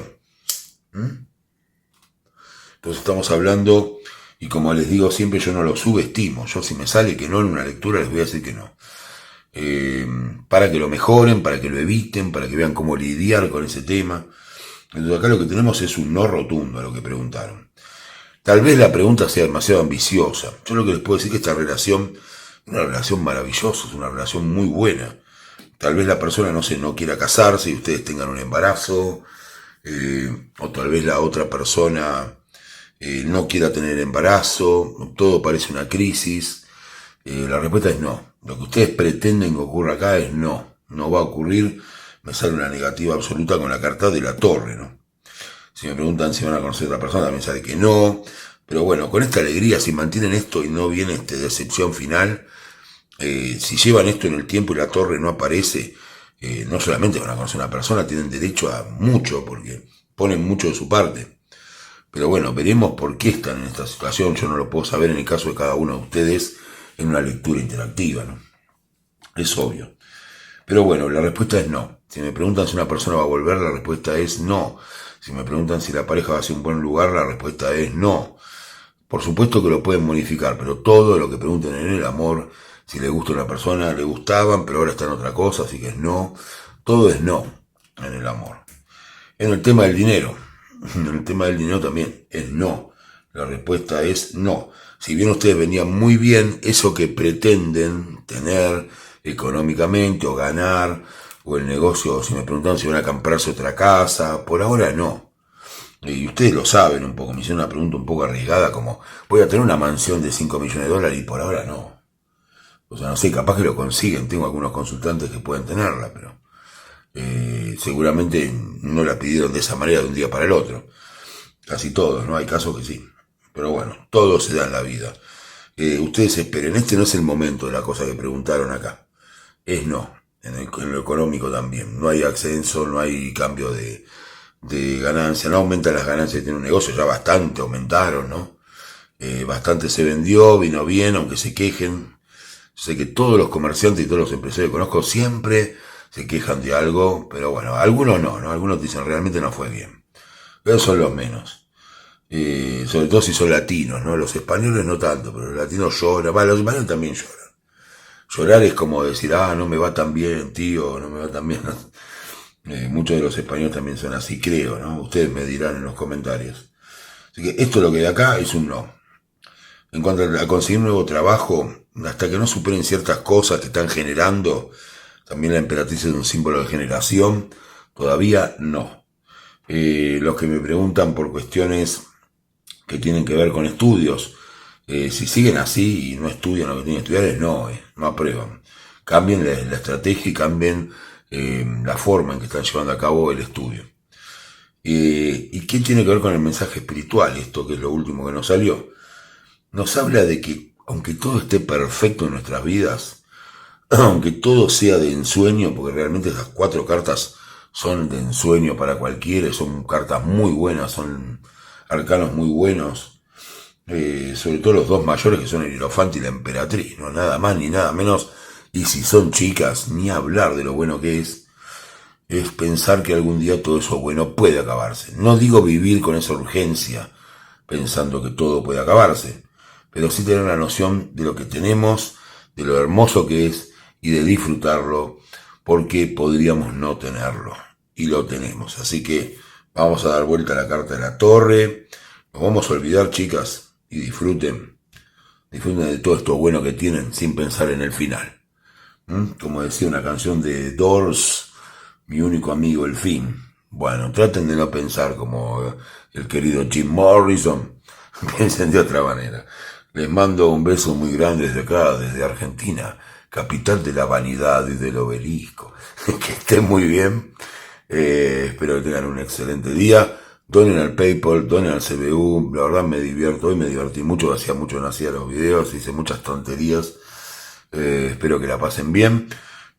Entonces estamos hablando, y como les digo siempre, yo no lo subestimo. Yo si me sale que no en una lectura, les voy a decir que no. Para que lo mejoren, para que lo eviten, para que vean cómo lidiar con ese tema. Entonces acá lo que tenemos es un no rotundo a lo que preguntaron. Tal vez la pregunta sea demasiado ambiciosa. Yo lo que les puedo decir es que esta relación es una relación maravillosa, es una relación muy buena. Tal vez la persona no quiera casarse y ustedes tengan un embarazo, o tal vez la otra persona no quiera tener embarazo, todo parece una crisis. La respuesta es no. Lo que ustedes pretenden que ocurra acá es no. No va a ocurrir. Me sale una negativa absoluta con la carta de la torre, ¿no? Si me preguntan si van a conocer a otra persona, también sale que no. Pero bueno, con esta alegría, si mantienen esto y no viene decepción final, si llevan esto en el tiempo y la torre no aparece, no solamente van a conocer a una persona, tienen derecho a mucho, porque ponen mucho de su parte. Pero bueno, veremos por qué están en esta situación. Yo no lo puedo saber en el caso de cada uno de ustedes en una lectura interactiva, ¿no? Es obvio. Pero bueno, la respuesta es no. Si me preguntan si una persona va a volver, la respuesta es no. Si me preguntan si la pareja va a ser un buen lugar, la respuesta es no. Por supuesto que lo pueden modificar, pero todo lo que pregunten en el amor, si le gusta a una persona, le gustaban, pero ahora está en otra cosa, así que es no. Todo es no en el amor. En el tema del dinero, también es no. La respuesta es no. Si bien ustedes venían muy bien, eso que pretenden tener económicamente o ganar, o el negocio, si me preguntan si van a comprarse otra casa, por ahora no. Y ustedes lo saben un poco, me hicieron una pregunta un poco arriesgada, como voy a tener una mansión de 5 millones de dólares y por ahora no. O sea, no sé, capaz que lo consiguen, tengo algunos consultantes que pueden tenerla, pero seguramente no la pidieron de esa manera de un día para el otro. Casi todos, ¿no? Hay casos que sí. Pero bueno, todo se da en la vida. Ustedes esperen, este no es el momento de la cosa que preguntaron acá. Es no, en lo económico también. No hay ascenso, no hay cambio de ganancia, no aumentan las ganancias que tiene un negocio, ya bastante aumentaron, ¿no? Bastante se vendió, vino bien, aunque se quejen. Sé que todos los comerciantes y todos los empresarios que conozco siempre se quejan de algo, pero bueno, algunos no, ¿no? Algunos dicen realmente no fue bien. Pero son los menos. Sobre todo si son latinos, ¿no? Los españoles no tanto, pero los latinos lloran, los españoles también lloran. Llorar es como decir, no me va tan bien, tío, no me va tan bien. Muchos de los españoles también son así, creo, ¿no? Ustedes me dirán en los comentarios. Así que esto lo que de acá es un no. En cuanto a conseguir un nuevo trabajo, hasta que no superen ciertas cosas que están generando, también la emperatriz es un símbolo de generación, todavía no. Los que me preguntan por cuestiones que tienen que ver con estudios, si siguen así y no estudian lo que tienen que estudiar, no aprueban. Cambien la estrategia y cambien la forma en que están llevando a cabo el estudio. ¿Y qué tiene que ver con el mensaje espiritual? Esto que es lo último que nos salió. Nos habla de que, aunque todo esté perfecto en nuestras vidas, aunque todo sea de ensueño, porque realmente esas 4 cartas son de ensueño para cualquiera, son cartas muy buenas, son arcanos muy buenos, sobre todo los 2 mayores que son el Hierofante y la Emperatriz, no nada más ni nada menos, y si son chicas, ni hablar de lo bueno que es pensar que algún día todo eso bueno puede acabarse. No digo vivir con esa urgencia, pensando que todo puede acabarse, pero sí tener una noción de lo que tenemos, de lo hermoso que es y de disfrutarlo, porque podríamos no tenerlo, y lo tenemos. Así que vamos a dar vuelta a la carta de la torre, nos vamos a olvidar, chicas, y disfruten de todo esto bueno que tienen sin pensar en el final. Como decía una canción de Doors, mi único amigo el fin. Bueno, traten de no pensar como el querido Jim Morrison, piensen de otra manera. Les mando un beso muy grande desde acá, desde Argentina, capital de la vanidad y del obelisco. Que estén muy bien, espero que tengan un excelente día. donen al PayPal, donen al CBU, la verdad me divierto, hoy me divertí mucho, hacía mucho no hacía los videos, hice muchas tonterías, espero que la pasen bien.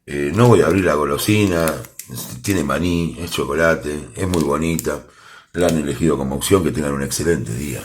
No voy a abrir la golosina, tiene maní, es chocolate, es muy bonita, la han elegido como opción, que tengan un excelente día.